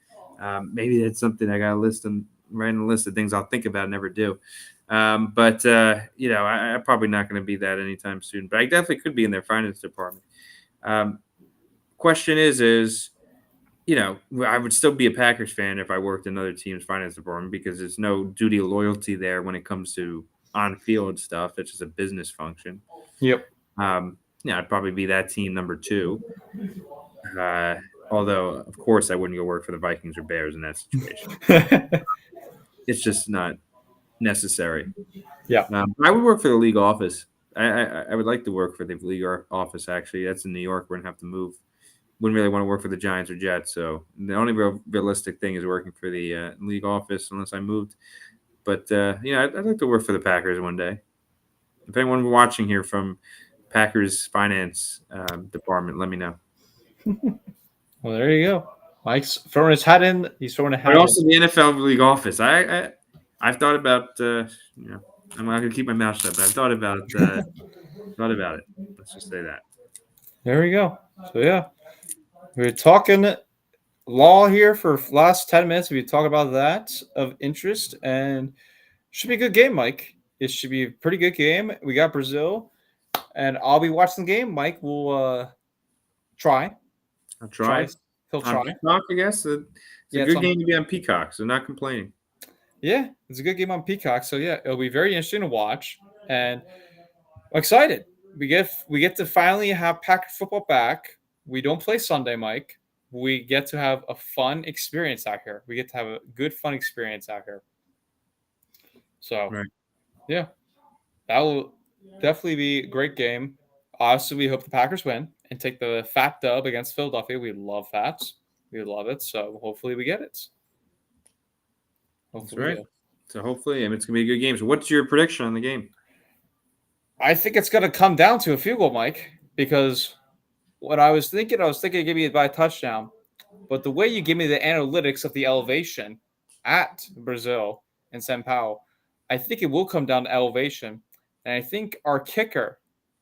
Maybe that's something I got to write in a list of things I'll think about and never do. I'm probably not going to be that anytime soon, but I definitely could be in their finance department. Question is, I would still be a Packers fan if I worked in another team's finance department because there's no duty of loyalty there when it comes to on-field stuff. It's just a business function. Yep. I'd probably be that team number 2. Although, of course, I wouldn't go work for the Vikings or Bears in that situation. It's just not necessary. Yeah. I would work for the league office. I would like to work for the league office. Actually, that's in New York. We're gonna have to move. Wouldn't really want to work for the Giants or Jets. So the only realistic thing is working for the league office, unless I moved. But I'd like to work for the Packers one day. If anyone watching here from Packers finance department, let me know. Well, there you go. Mike's throwing his hat in. He's throwing a hat But also in. the NFL league office. I've thought about I'm not gonna keep my mouth shut, but I've thought about it. Let's just say that. There we go. So yeah, we're talking law here for last 10 minutes. We talk about that of interest, and should be a good game, Mike. It should be a pretty good game. We got Brazil, and I'll be watching the game. Mike will try. I'll try. He'll On try. Peacock, I guess. It's a good game to be on Peacock, so not complaining. Yeah, it's a good game on Peacock. So yeah, it'll be very interesting to watch, and I'm excited. We get to finally have Packer football back. We don't play Sunday, Mike. We get to have a fun experience out here. We get to have a good, fun experience out here. So, Right. Yeah, that will definitely be a great game. Obviously, we hope the Packers win and take the fat dub against Philadelphia. We love fats. We love it. So hopefully we get it. That's right. So hopefully, it's going to be a good game. So what's your prediction on the game? I think it's going to come down to a field goal, Mike, because what I was thinking give me it by a touchdown. But the way you give me the analytics of the elevation at Brazil and São Paulo, I think it will come down to elevation. And I think our kicker,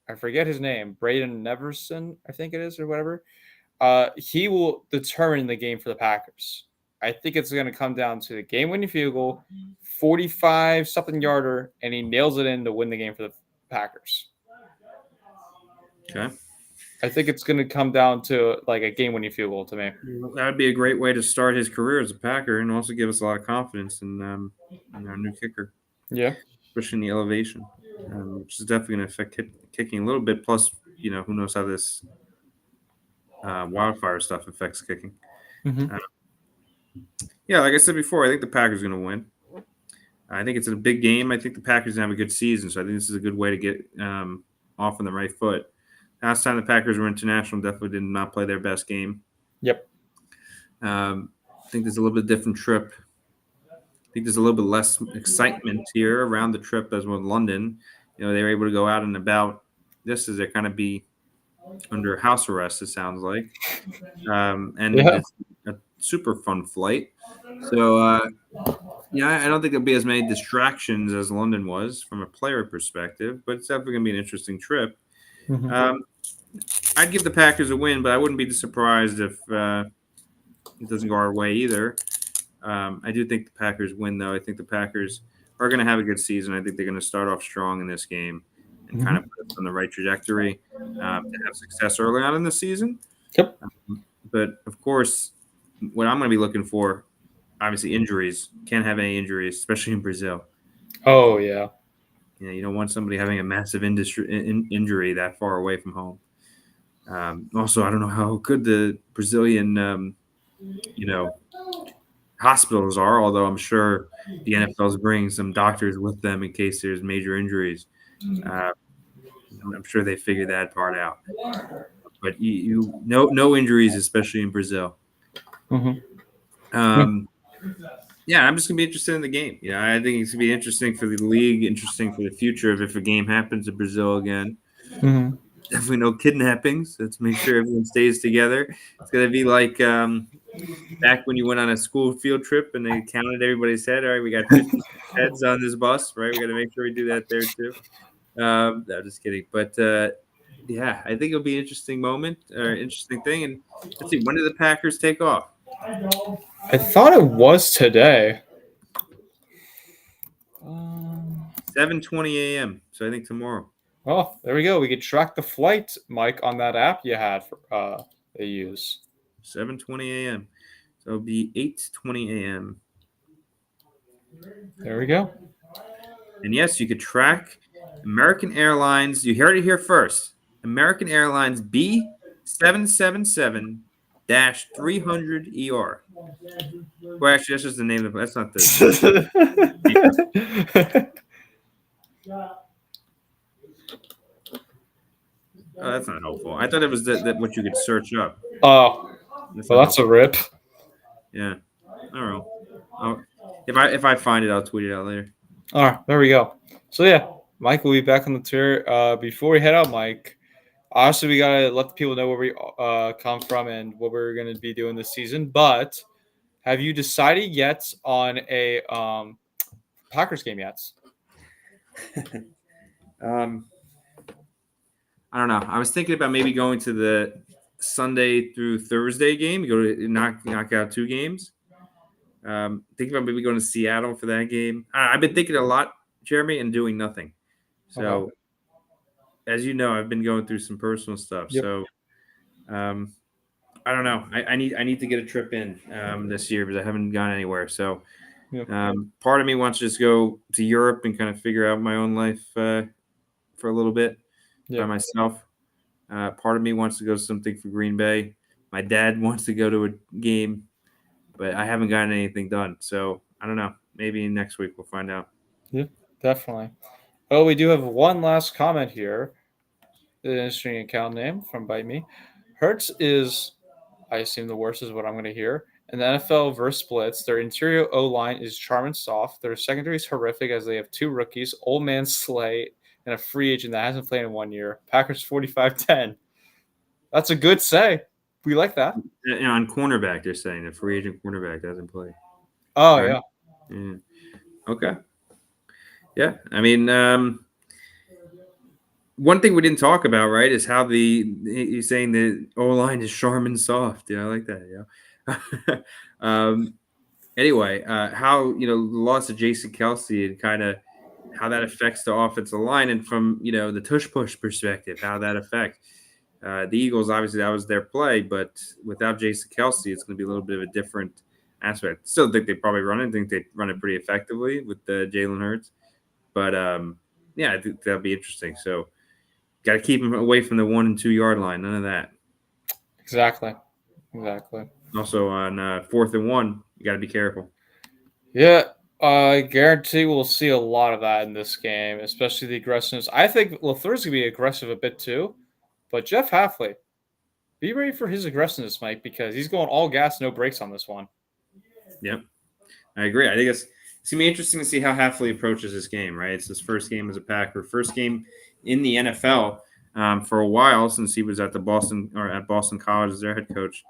I forget his name, Braden Neverson, I think it is, or whatever, he will determine the game for the Packers. I think it's going to come down to the game-winning field goal, 45-something yarder, and he nails it in to win the game for the Packers. Okay. I think it's going to come down to like a game-winning field goal to me. That would be a great way to start his career as a Packer and also give us a lot of confidence in our new kicker. Yeah. Especially in the elevation, which is definitely going to affect kicking a little bit. Plus, who knows how this wildfire stuff affects kicking. Mm-hmm. Like I said before, I think the Packers are going to win. I think it's a big game. I think the Packers have a good season, so I think this is a good way to get off on the right foot. Last time the Packers were international, definitely did not play their best game. Yep. I think there's a little bit different trip. I think there's a little bit less excitement here around the trip as well in London. They were able to go out and about. This is kind of be under house arrest, it sounds like. It's a super fun flight. So, I don't think there'll be as many distractions as London was from a player perspective, but it's definitely going to be an interesting trip. Mm-hmm. I'd give the Packers a win, but I wouldn't be surprised if it doesn't go our way either. I do think the Packers win, though. I think the Packers are going to have a good season. I think they're going to start off strong in this game and kind of put us on the right trajectory to have success early on in the season. Yep. But, of course, what I'm going to be looking for, obviously, injuries. Can't have any injuries, especially in Brazil. Oh, yeah. You don't want somebody having a massive injury that far away from home. Also, I don't know how good the Brazilian, hospitals are, although I'm sure the NFL is bringing some doctors with them in case there's major injuries. I'm sure they figured that part out. But no injuries, especially in Brazil. Mm-hmm. I'm just gonna be interested in the game. I think it's gonna be interesting for the league, interesting for the future of if a game happens in Brazil again. Mm-hmm. Definitely no kidnappings. Let's make sure everyone stays together. It's gonna be like back when you went on a school field trip and they counted everybody's head. All right, we got 50 heads on this bus, right? We got to make sure we do that there too. No, just kidding. But I think it'll be an interesting moment or interesting thing. And let's see, when do the Packers take off? I thought it was today. 7:20 a.m. So I think tomorrow. Oh, there we go. We could track the flight, Mike, on that app you had they use. 7:20 a.m. So it'll be 8:20 a.m. There we go. And yes, you could track American Airlines. You heard it here first. American Airlines B777-300ER. Well, actually, that's just the name of it. That's not the. Oh, that's not helpful. I thought it was that what you could search up. Oh, That's well, not that's a helpful. rip. Yeah. I don't know. If I find it, I'll tweet it out later. All right, there we go. So yeah, Mike will be back on the tour. Before we head out, Mike, obviously we gotta let the people know where we come from and what we're gonna be doing this season. But have you decided yet on a Packers game yet? I don't know. I was thinking about maybe going to the Sunday through Thursday game. Go to knock out 2 games. Thinking about maybe going to Seattle for that game. I've been thinking a lot, Jeremy, and doing nothing. So, as you know, I've been going through some personal stuff. Yep. So, I don't know. I need to get a trip in this year because I haven't gone anywhere. So, Yep. part of me wants to just go to Europe and kind of figure out my own life for a little bit by myself. Part of me wants to go to something for Green Bay. My dad wants to go to a game, but I haven't gotten anything done. So I don't know. Maybe next week we'll find out. Yeah, definitely. Oh, we do have one last comment here. An interesting account name from Bite Me. Hertz is, I assume the worst is what I'm going to hear. In the NFL versus splits, their interior O line is charm and soft. Their secondary is horrific as they have 2 rookies, Old Man Slay, and a free agent that hasn't played in 1 year. Packers 45-10. That's a good say. We like that. On cornerback, they're saying the free agent cornerback doesn't play. Oh, Right? Yeah. Okay. Yeah. I mean, one thing we didn't talk about, right, is how he's saying the O line is Charmin soft. Yeah, I like that. Yeah. Anyway, how the loss of Jason Kelsey and kind of how that affects the offensive line, and from the tush push perspective, how that affects the Eagles. Obviously, that was their play, but without Jason Kelsey, it's going to be a little bit of a different aspect. Still think they probably run it. I think they run it pretty effectively with Jalen Hurts, but yeah, I think that'll be interesting. So, got to keep him away from the 1 and 2 yard line. None of that. Exactly. Also, on 4th and 1, you got to be careful. Yeah, I guarantee we'll see a lot of that in this game, especially the aggressiveness. I think LaFleur's going to be aggressive a bit too, but Jeff Hafley, be ready for his aggressiveness, Mike, because he's going all gas, no brakes on this one. Yep, I agree. I think it's going to be interesting to see how Hafley approaches this game, right? It's his first game as a Packer, first game in the NFL for a while since he was at Boston College as their head coach.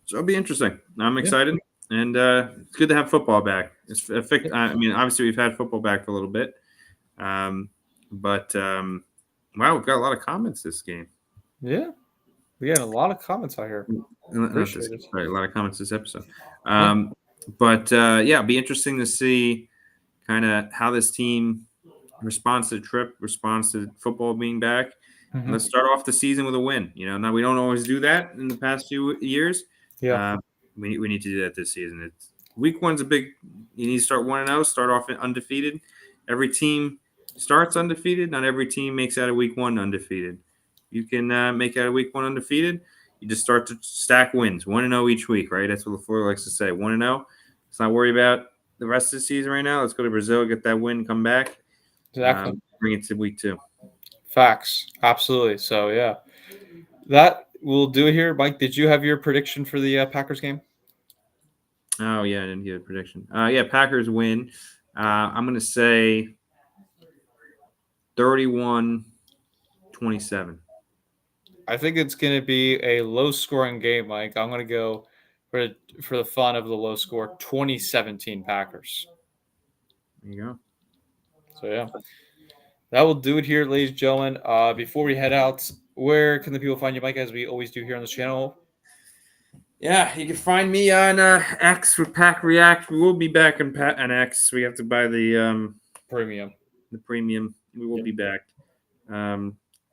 So it'll be interesting. I'm excited. And it's good to have football back. I mean, obviously we've had football back for a little bit, but wow, we've got a lot of comments this game. Yeah, we had a lot of comments out here. Right, a lot of comments this episode. But yeah, it'll be interesting to see kind of how this team responds to the trip, responds to football being back. Mm-hmm. Let's start off the season with a win. Now we don't always do that in the past few years. Yeah. We need to do that this season. Week 1's a big. You need to start 1-0. Start off undefeated. Every team starts undefeated. Not every team makes out of week 1 undefeated. You can make out of week 1 undefeated. You just start to stack wins, 1-0 each week, right? That's what LaFleur likes to say. 1-0. Let's not worry about the rest of the season right now. Let's go to Brazil, get that win, come back. Exactly. Bring it to week 2. Facts. Absolutely. So yeah, that will do it here. Mike, did you have your prediction for the Packers game? Oh, yeah, I didn't get a prediction. Yeah, Packers win. I'm going to say 31-27. I think it's going to be a low-scoring game, Mike. I'm going to go for the fun of the low score, 2017 Packers. There you go. So, yeah. That will do it here, ladies and gentlemen. Before we head out, where can the people find you, Mike, as we always do here on this channel? Yeah, you can find me on X with PackReacts. We will be back on X. We have to buy the premium. The premium. We will be back. Yeah,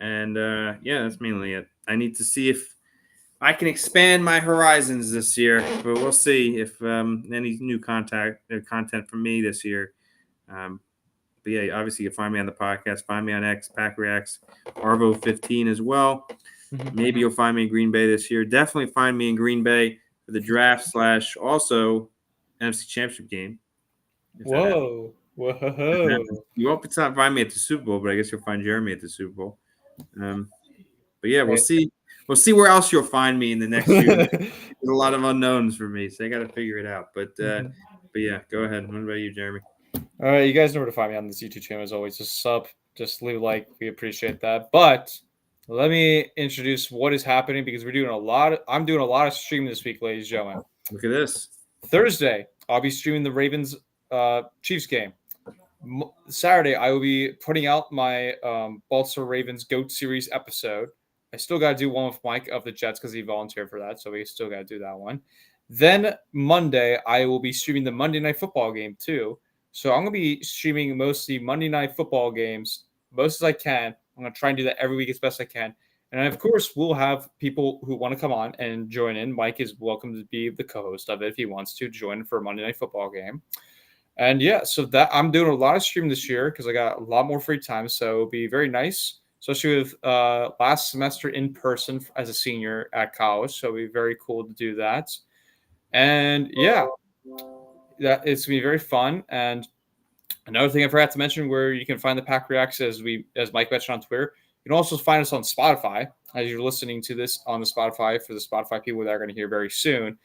that's mainly it. I need to see if I can expand my horizons this year, but we'll see if any new content from me this year. But yeah, obviously you can find me on the podcast. Find me on X, PackReacts, Arvo15 as well. Mm-hmm. Maybe you'll find me in Green Bay this year. Definitely find me in Green Bay for the draft / also NFC Championship game. Whoa. You won't find me at the Super Bowl, but I guess you'll find Jeremy at the Super Bowl. But yeah, we'll see. We'll see where else you'll find me in the next few days. There's a lot of unknowns for me, so I got to figure it out. But yeah, go ahead. What about you, Jeremy? All right, you guys know where to find me on this YouTube channel as always. Just sub, just leave a like. We appreciate that. But let me introduce what is happening because I'm doing a lot of streaming this week, ladies and gentlemen. Look at this. Thursday, I'll be streaming the Ravens Chiefs game. Saturday, I will be putting out my Baltimore Ravens GOAT Series episode. I still got to do one with Mike of the Jets because he volunteered for that, so we still got to do that one. Then Monday, I will be streaming the Monday Night Football game too. So I'm going to be streaming mostly Monday Night Football games, most as I can. I'm going to try and do that every week as best I can. And of course, we'll have people who want to come on and join in. Mike is welcome to be the co-host of it if he wants to join for a Monday Night Football game. And yeah, so that I'm doing a lot of streaming this year because I got a lot more free time. So it'll be very nice, especially with last semester in person as a senior at college. So it'll be very cool to do that. And yeah, it's going to be very fun. And another thing I forgot to mention where you can find the PackReacts as Mike mentioned on Twitter. You can also find us on Spotify as you're listening to this on the Spotify for the Spotify people that are going to hear very soon.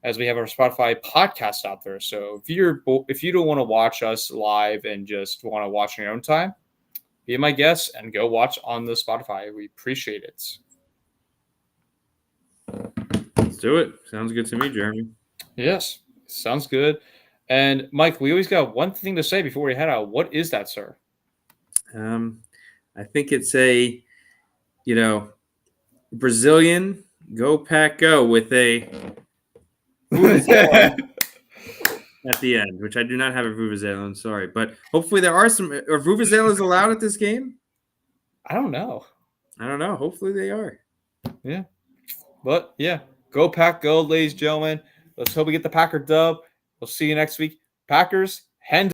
As we have our Spotify podcast out there. So if you don't want to watch us live and just want to watch in your own time, be my guest and go watch on the Spotify. We appreciate it. Let's do it. Sounds good to me, Jeremy. Yes, sounds good. And Mike, we always got one thing to say before we head out. What is that, sir? I think it's a, Brazilian go pack go with a at the end, which I do not have a Vuvuzela. I'm sorry, but hopefully there are some. Are Vuvuzelas allowed at this game? I don't know. Hopefully they are. Yeah, but yeah, go Pack, go, ladies and gentlemen. Let's hope we get the Packer dub. We'll see you next week. Packers, hand